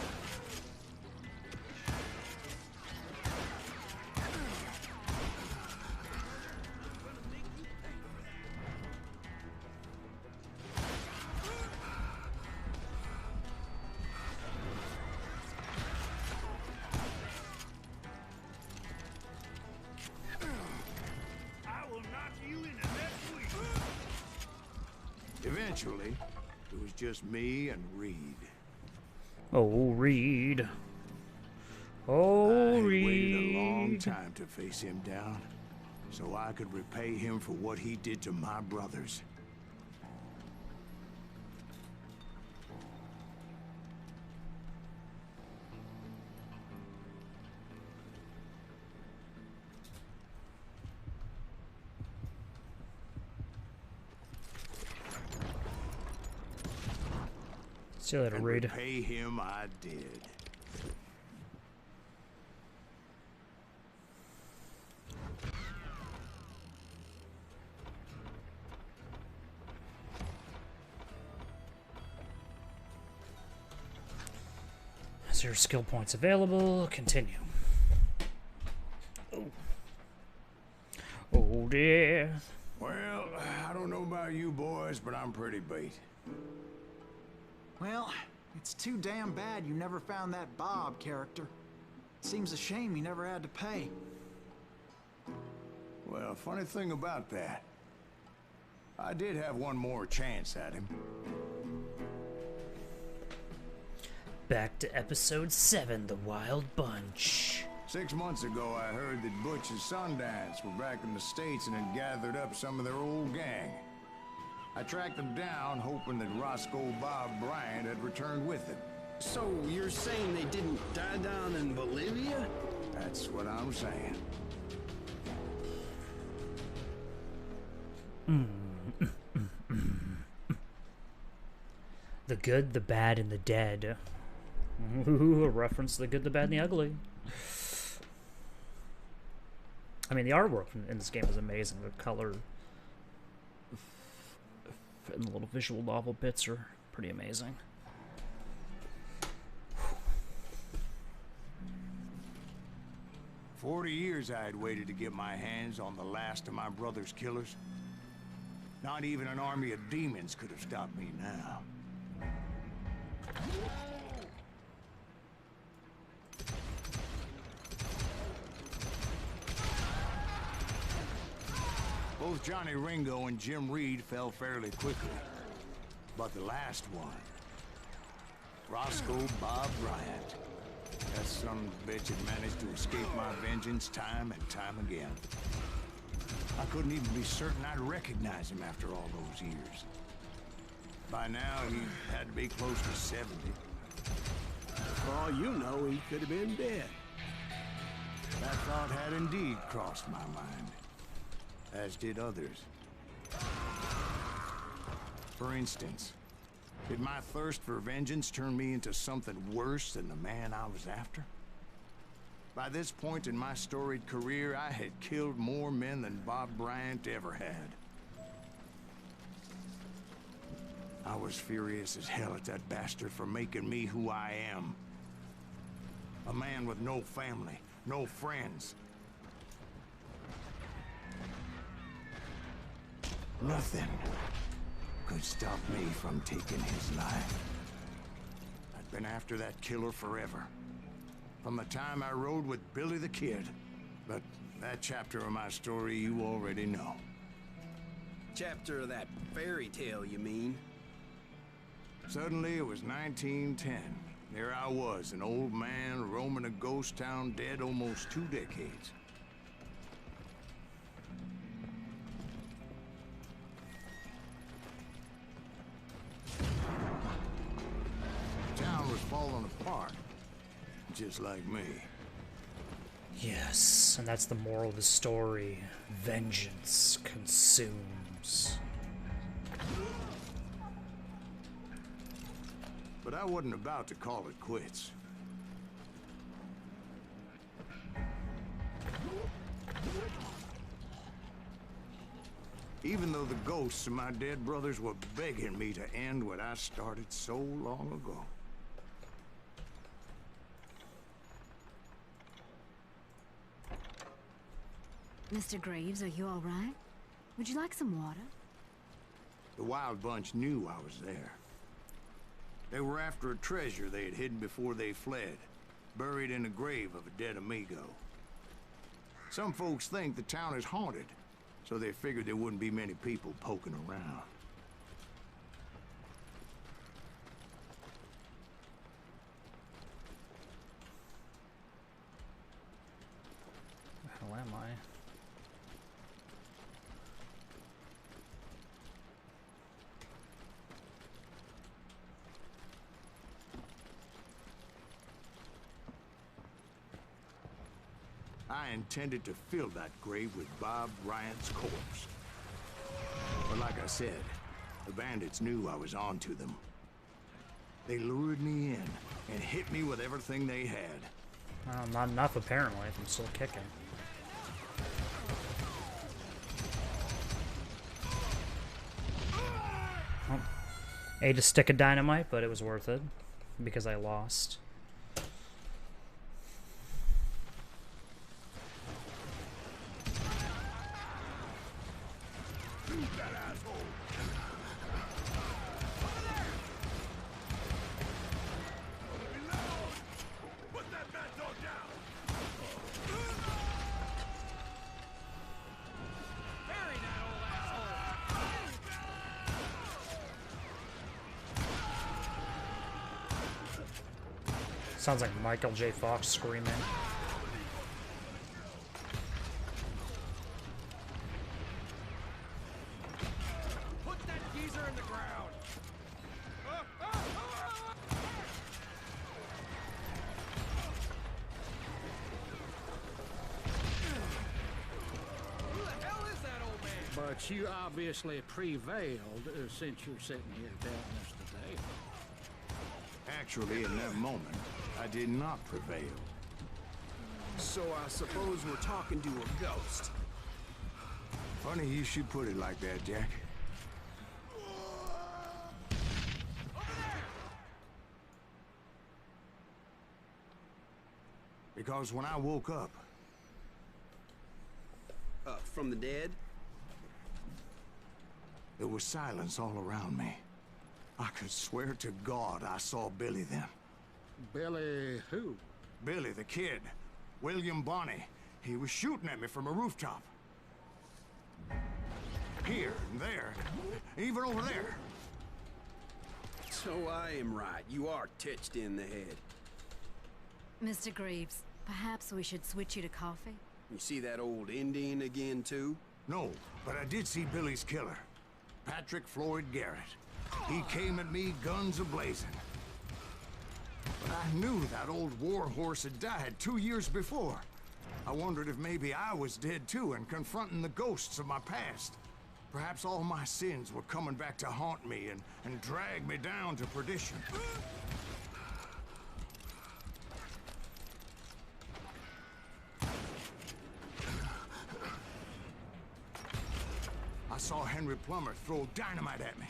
I will knock you into next week. Eventually, it was just me and Reed. Oh, Reed. Oh, I had Reed. waited a long time to face him down, so I could repay him for what he did to my brothers. See you later, And Reed. repay him I did. Zero skill points available. Continue. Oh. Oh, dear. Well, I don't know about you boys, but I'm pretty beat. Well, it's too damn bad you never found that Bob character. Seems a shame you never had to pay. Well, funny thing about that, I did have one more chance at him. Back to episode 7, The Wild Bunch. 6 months ago, I heard that Butch and Sundance were back in the States and had gathered up some of their old gang. I tracked them down, hoping that Roscoe Bob Bryant had returned with them. So you're saying they didn't die down in Bolivia? That's what I'm saying. The Good, the Bad, and the Dead. Ooh, a reference to The Good, the Bad, and the Ugly. I mean, the artwork in this game is amazing. The color and the little visual novel bits are pretty amazing. 40 years I had waited to get my hands on the last of my brother's killers. Not even an army of demons could have stopped me now. Both Johnny Ringo and Jim Reed fell fairly quickly. But the last one, Roscoe Bob Bryant, that son of a bitch had managed to escape my vengeance time and time again. I couldn't even be certain I'd recognize him after all those years. By now, he had to be close to 70. For all you know, he could have been dead. That thought had indeed crossed my mind, as did others. For instance, did my thirst for vengeance turn me into something worse than the man I was after? By this point in my storied career, I had killed more men than Bob Bryant ever had. I was furious as hell at that bastard for making me who I am. A man with no family, no friends. Nothing could stop me from taking his life. I'd been after that killer forever. From the time I rode with Billy the Kid. But that chapter of my story you already know. Chapter of that fairy tale, you mean? Suddenly it was 1910. There I was, an old man roaming a ghost town dead almost 2 decades. The town was falling apart, just like me. Yes, and that's the moral of the story. Vengeance consumes. But I wasn't about to call it quits. Even though the ghosts of my dead brothers were begging me to end what I started so long ago. Mr. Graves, are you all right? Would you like some water? The Wild Bunch knew I was there. They were after a treasure they had hidden before they fled, buried in the grave of a dead amigo. Some folks think the town is haunted, so they figured there wouldn't be many people poking around. Where the hell am I? I intended to fill that grave with Bob Bryant's corpse. But like I said, the bandits knew I was onto them. They lured me in and hit me with everything they had. Well, not enough apparently, if I'm still kicking. Oh. Ate a stick of dynamite, but it was worth it because I lost. Sounds like Michael J. Fox screaming. Put that geezer in the ground. Who the hell is that old man? But you obviously prevailed since you're sitting here telling us today. Actually, in that moment, I did not prevail. So I suppose we're talking to a ghost. Funny you should put it like that, Jack. Because when I woke up, From the dead? there was silence all around me. I could swear to God I saw Billy then. Billy who? Billy, the kid. William Bonney. He was shooting at me from a rooftop. Here and there. Even over there. So I am right. You are titched in the head. Mr. Graves, perhaps we should switch you to coffee? You see that old Indian again, too? No, but I did see Billy's killer. Patrick Floyd Garrett. He came at me guns a-blazing. But I knew that old war horse had died 2 years before. I wondered if maybe I was dead too and confronting the ghosts of my past. Perhaps all my sins were coming back to haunt me and drag me down to perdition. I saw Henry Plummer throw dynamite at me.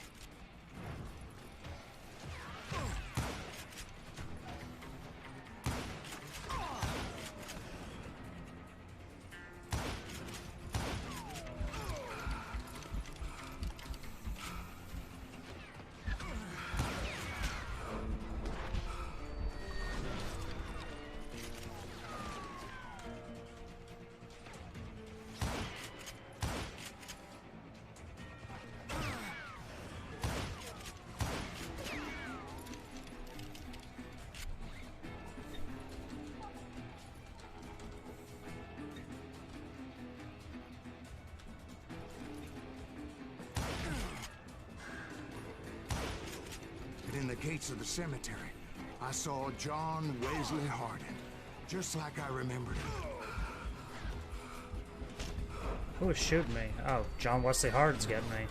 In the gates of the cemetery, I saw John Wesley Hardin, just like I remembered him. Who was shooting me? Oh, John Wesley Hardin's getting me.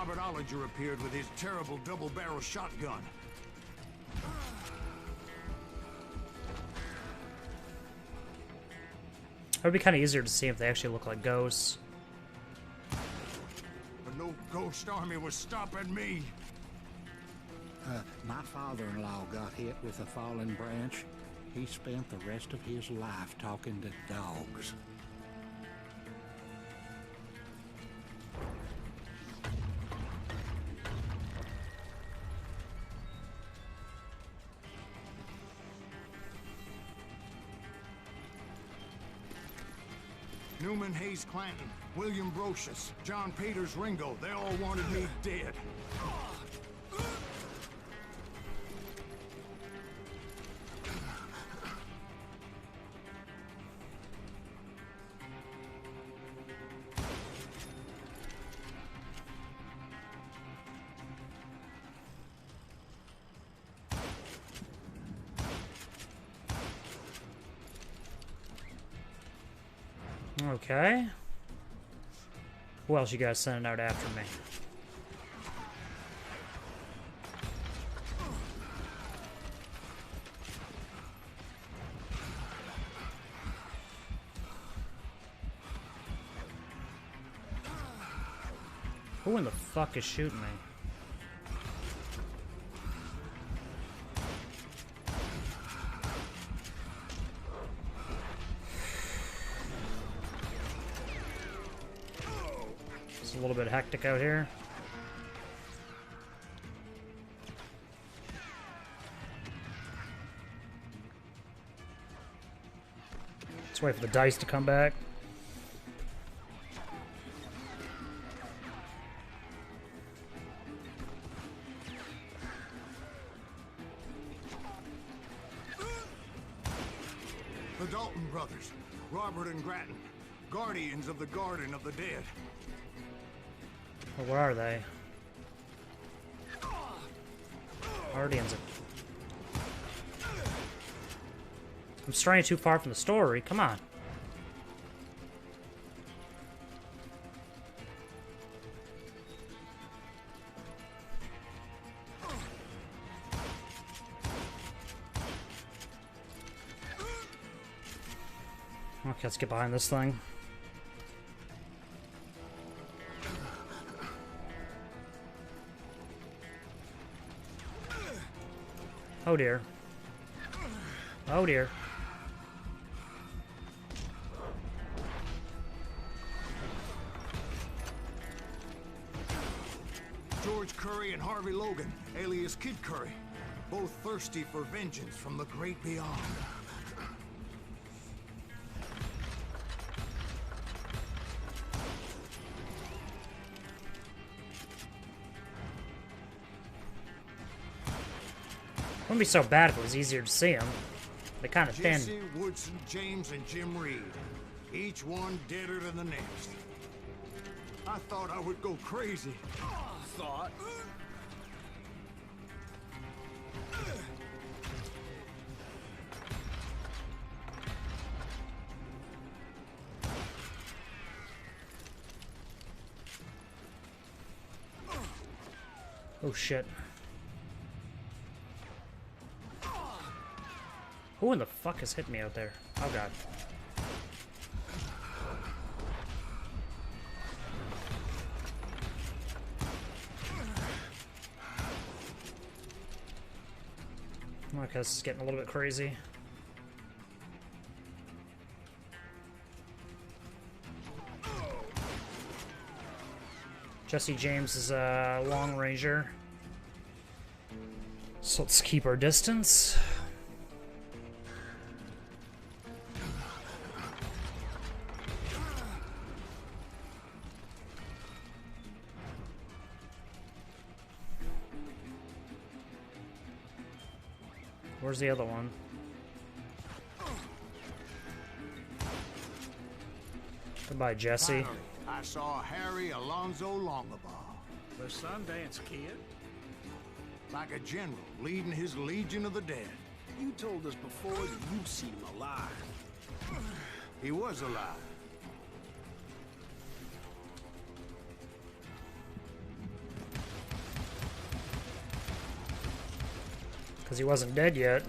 Robert Ollinger appeared with his terrible double-barrel shotgun. It would be kind of easier to see if they actually look like ghosts. But no ghost army was stopping me. My father-in-law got hit with a fallen branch. He spent the rest of his life talking to dogs. Newman Hayes Clanton, William Brocious, John Peters Ringo, they all wanted me dead. Okay. Who else you guys sending out after me? Who in the fuck is shooting me? It's a little bit hectic out here. Let's wait for the dice to come back. The Dalton brothers, Robert and Grattan, guardians of the Garden of the Dead. Well, where are they? Guardians of... I'm straying too far from the story. Come on. Okay, let's get behind this thing. Oh dear. Oh dear. George Curry and Harvey Logan, alias Kid Curry, both thirsty for vengeance from the great beyond. Wouldn't be so bad if it was easier to see them. They're kind of thin. Jesse, Woodson, James, and Jim Reed. Each one deader than the next. I thought I would go crazy. Thought? Oh shit. Who in the fuck has hit me out there? Oh god. Okay, this is getting a little bit crazy. Jesse James is a long ranger. So let's keep our distance. Where's the other one? Goodbye, Jesse. Finally, I saw Harry Alonzo Longabaugh. The Sundance Kid? Like a general leading his Legion of the Dead. You told us before that you'd seen him alive. He was alive. Because he wasn't dead yet.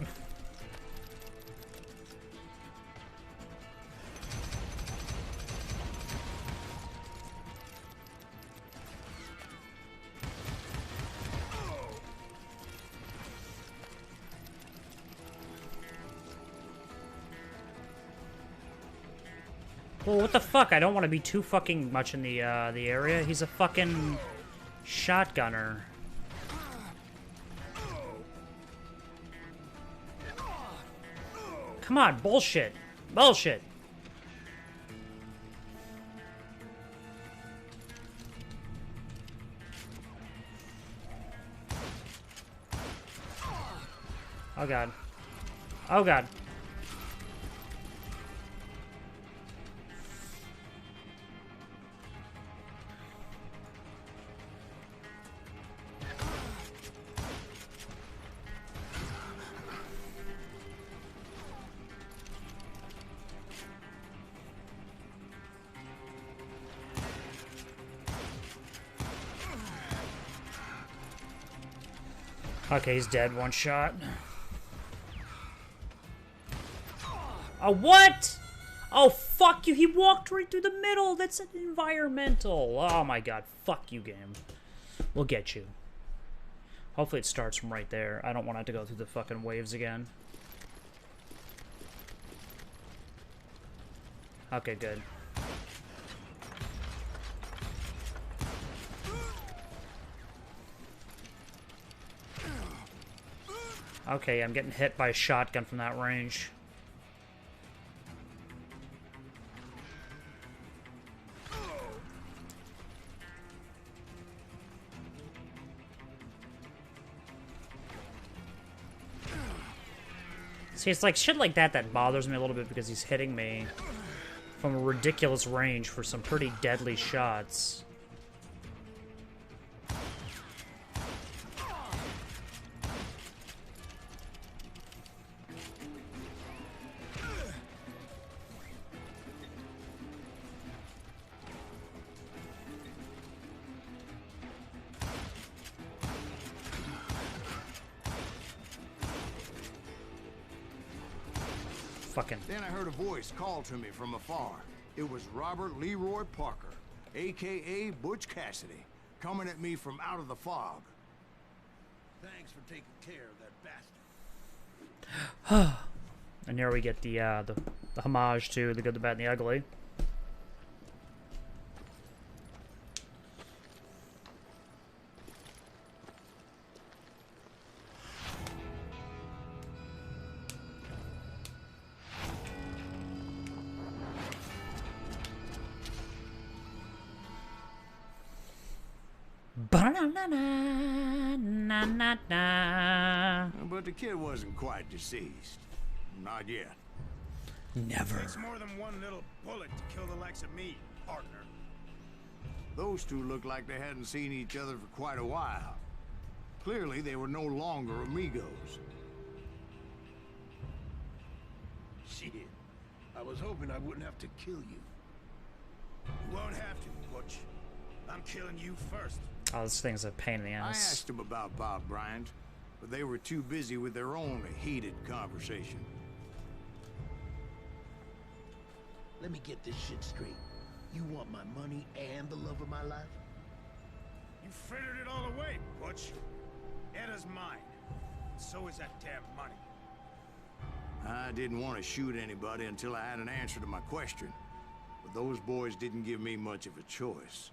Well, what the fuck? I don't want to be too fucking much in the area. He's a fucking shotgunner. Come on, bullshit. Bullshit. Oh god. Oh god. Okay, he's dead. One shot. Oh, what? Oh, fuck you. He walked right through the middle. That's an environmental. Oh, my God. Fuck you, game. We'll get you. Hopefully it starts from right there. I don't want it to go through the fucking waves again. Okay, good. Okay, I'm getting hit by a shotgun from that range. See, it's like shit like that bothers me a little bit because he's hitting me from a ridiculous range for some pretty deadly shots. Fucking. Then I heard a voice call to me from afar. It was Robert Leroy Parker, a.k.a. Butch Cassidy, coming at me from out of the fog. Thanks for taking care of that bastard. And here we get the homage to The Good, the Bad, and the Ugly. But the kid wasn't quite deceased. Not yet. Never. Takes more than one little bullet to kill the likes of me, partner. Those two looked like they hadn't seen each other for quite a while. Clearly, they were no longer amigos. Shit. I was hoping I wouldn't have to kill you. You won't have to, Butch. I'm killing you first. Oh, this thing's a pain in the I ass. asked them about Bob Bryant, but they were too busy with their own heated conversation. Let me get this shit straight. You want my money and the love of my life? You frittered it all away, Butch. Eda's mine. So is that damn money. I didn't want to shoot anybody until I had an answer to my question, but those boys didn't give me much of a choice.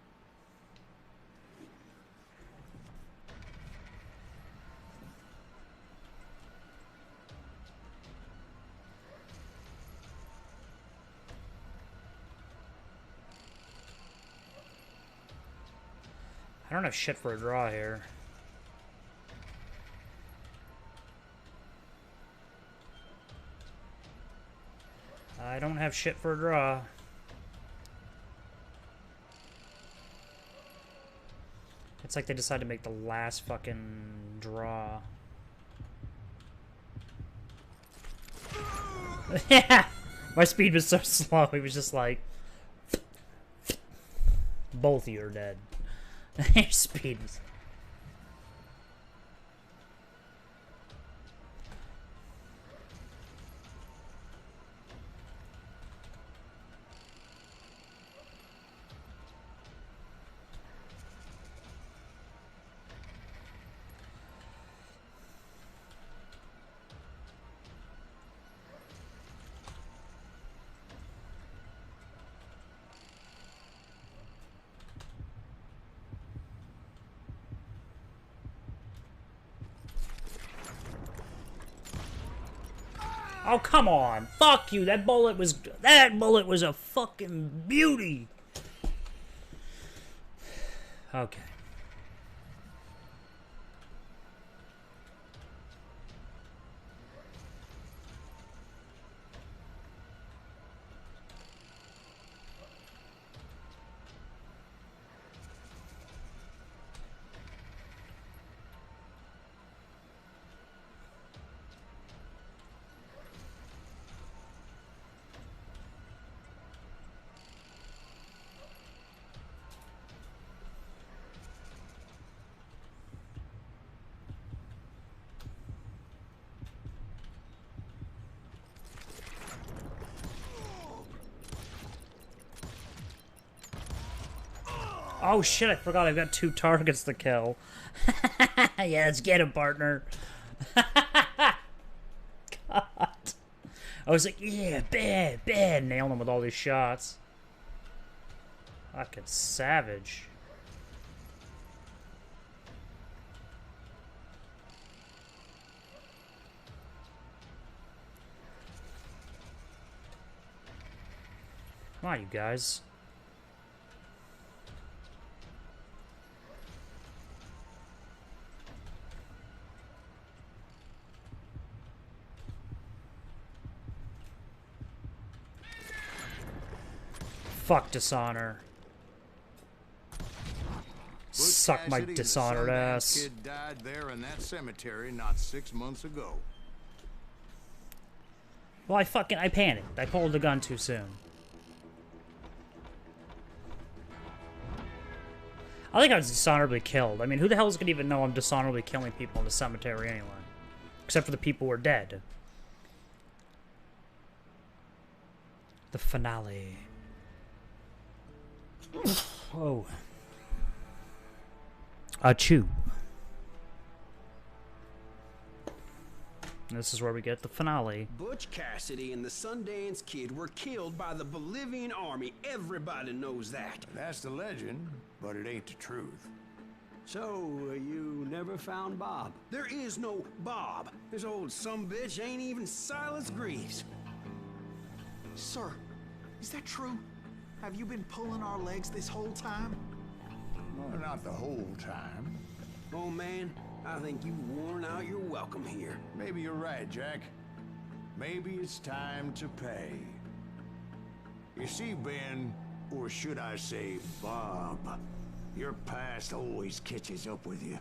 I don't have shit for a draw here. I don't have shit for a draw. It's like they decided to make the last fucking draw. Yeah! My speed was so slow, he was just like... Both of you are dead. Your speed was... Oh, come on. Fuck you. That bullet was a fucking beauty. Okay. Oh shit, I forgot I've got 2 targets to kill. Yeah, let's get him, partner. God. I was like, yeah, bad, bad. Nailing him with all these shots. Fucking savage. Come on, you guys. Fuck dishonor. Suck my Cassidy, dishonored the Sundance ass. Kid died there in that cemetery not 6 months ago. Well, I panicked. I pulled the gun too soon. I think I was dishonorably killed. I mean, who the hell is gonna even know I'm dishonorably killing people in the cemetery anyway? Except for the people who are dead. The finale. Oh. Achoo. This is where we get the finale. Butch Cassidy and the Sundance Kid were killed by the Bolivian army. Everybody knows that. That's the legend, but it ain't the truth. So, you never found Bob? There is no Bob. This old sumbitch ain't even Silas Greaves. Sir, is that true? Have you been pulling our legs this whole time? Well, not the whole time. Oh, man, I think you've worn out your welcome here. Maybe you're right, Jack. Maybe it's time to pay. You see, Ben, or should I say Bob, your past always catches up with you.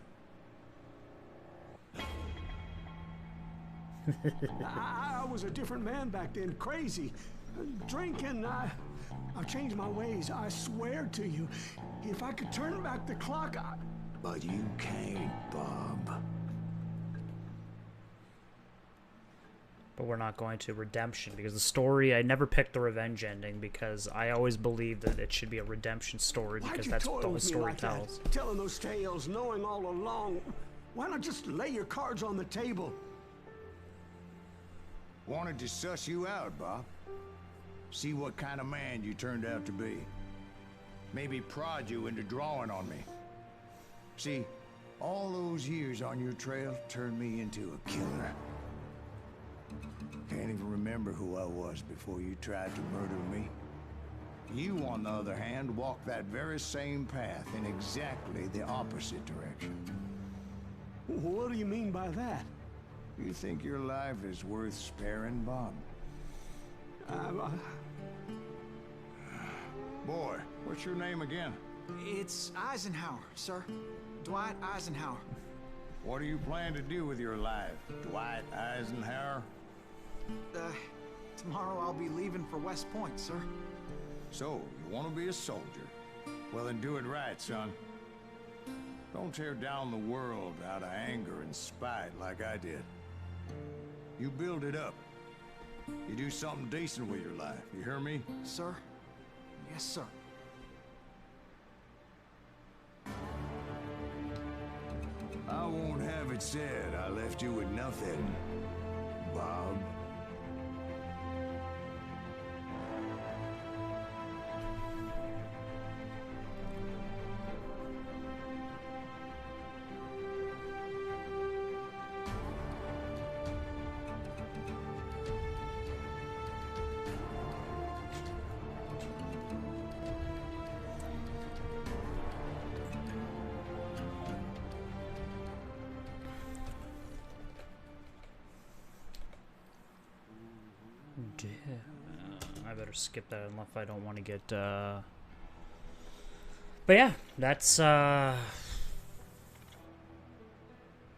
I was a different man back then, crazy. Drinking, I've changed my ways, I swear to you. If I could turn back the clock, But you can't, Bob. But we're not going to redemption because the story, I never picked the revenge ending because I always believed that it should be a redemption story because that's what the story tells. Telling those tales, knowing all along. Why not just lay your cards on the table? Wanted to suss you out, Bob. See what kind of man you turned out to be. Maybe prod you into drawing on me. See, all those years on your trail turned me into a killer. Can't even remember who I was before you tried to murder me. You, on the other hand, walked that very same path in exactly the opposite direction. What do you mean by that? You think your life is worth sparing, Bob? Boy, what's your name again? It's Eisenhower, sir. Dwight Eisenhower. What do you plan to do with your life, Dwight Eisenhower? Tomorrow I'll be leaving for West Point, sir. So, you want to be a soldier? Well, then do it right, son. Don't tear down the world out of anger and spite like I did. You build it up. You do something decent with your life, you hear me? Sir? Yes, sir. I won't have it said I left you with nothing, Bob. I better skip that unless I don't want to get, But yeah, that's,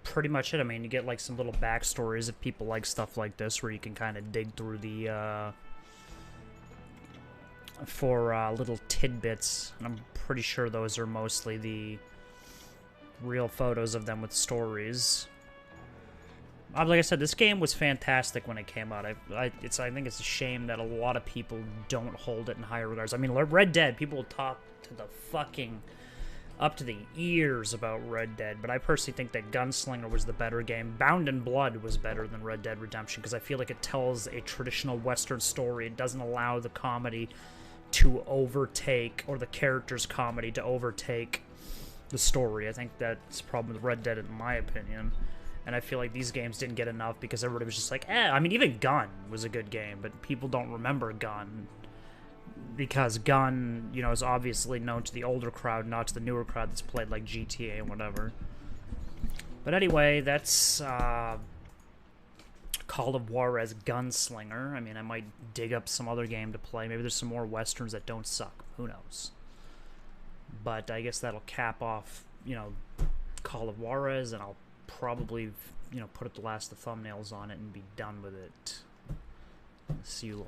pretty much it. I mean, you get, like, some little backstories if people like stuff like this, where you can kind of dig through the, for, little tidbits. And I'm pretty sure those are mostly the real photos of them with stories. Like I said, this game was fantastic when it came out. I think it's a shame that a lot of people don't hold it in higher regards. I mean, Red Dead, people talk to the fucking up to the ears about Red Dead, but I personally think that Gunslinger was the better game. Bound in Blood was better than Red Dead Redemption because I feel like it tells a traditional Western story. It doesn't allow the comedy to overtake, or the character's comedy to overtake the story. I think that's the problem with Red Dead, in my opinion. And I feel like these games didn't get enough because everybody was just like, I mean, even Gun was a good game, but people don't remember Gun because Gun, you know, is obviously known to the older crowd, not to the newer crowd that's played like GTA and whatever. But anyway, that's Call of Juarez Gunslinger. I mean, I might dig up some other game to play. Maybe there's some more westerns that don't suck. Who knows? But I guess that'll cap off, you know, Call of Juarez, and I'll probably, you know, put the last of the thumbnails on it and be done with it.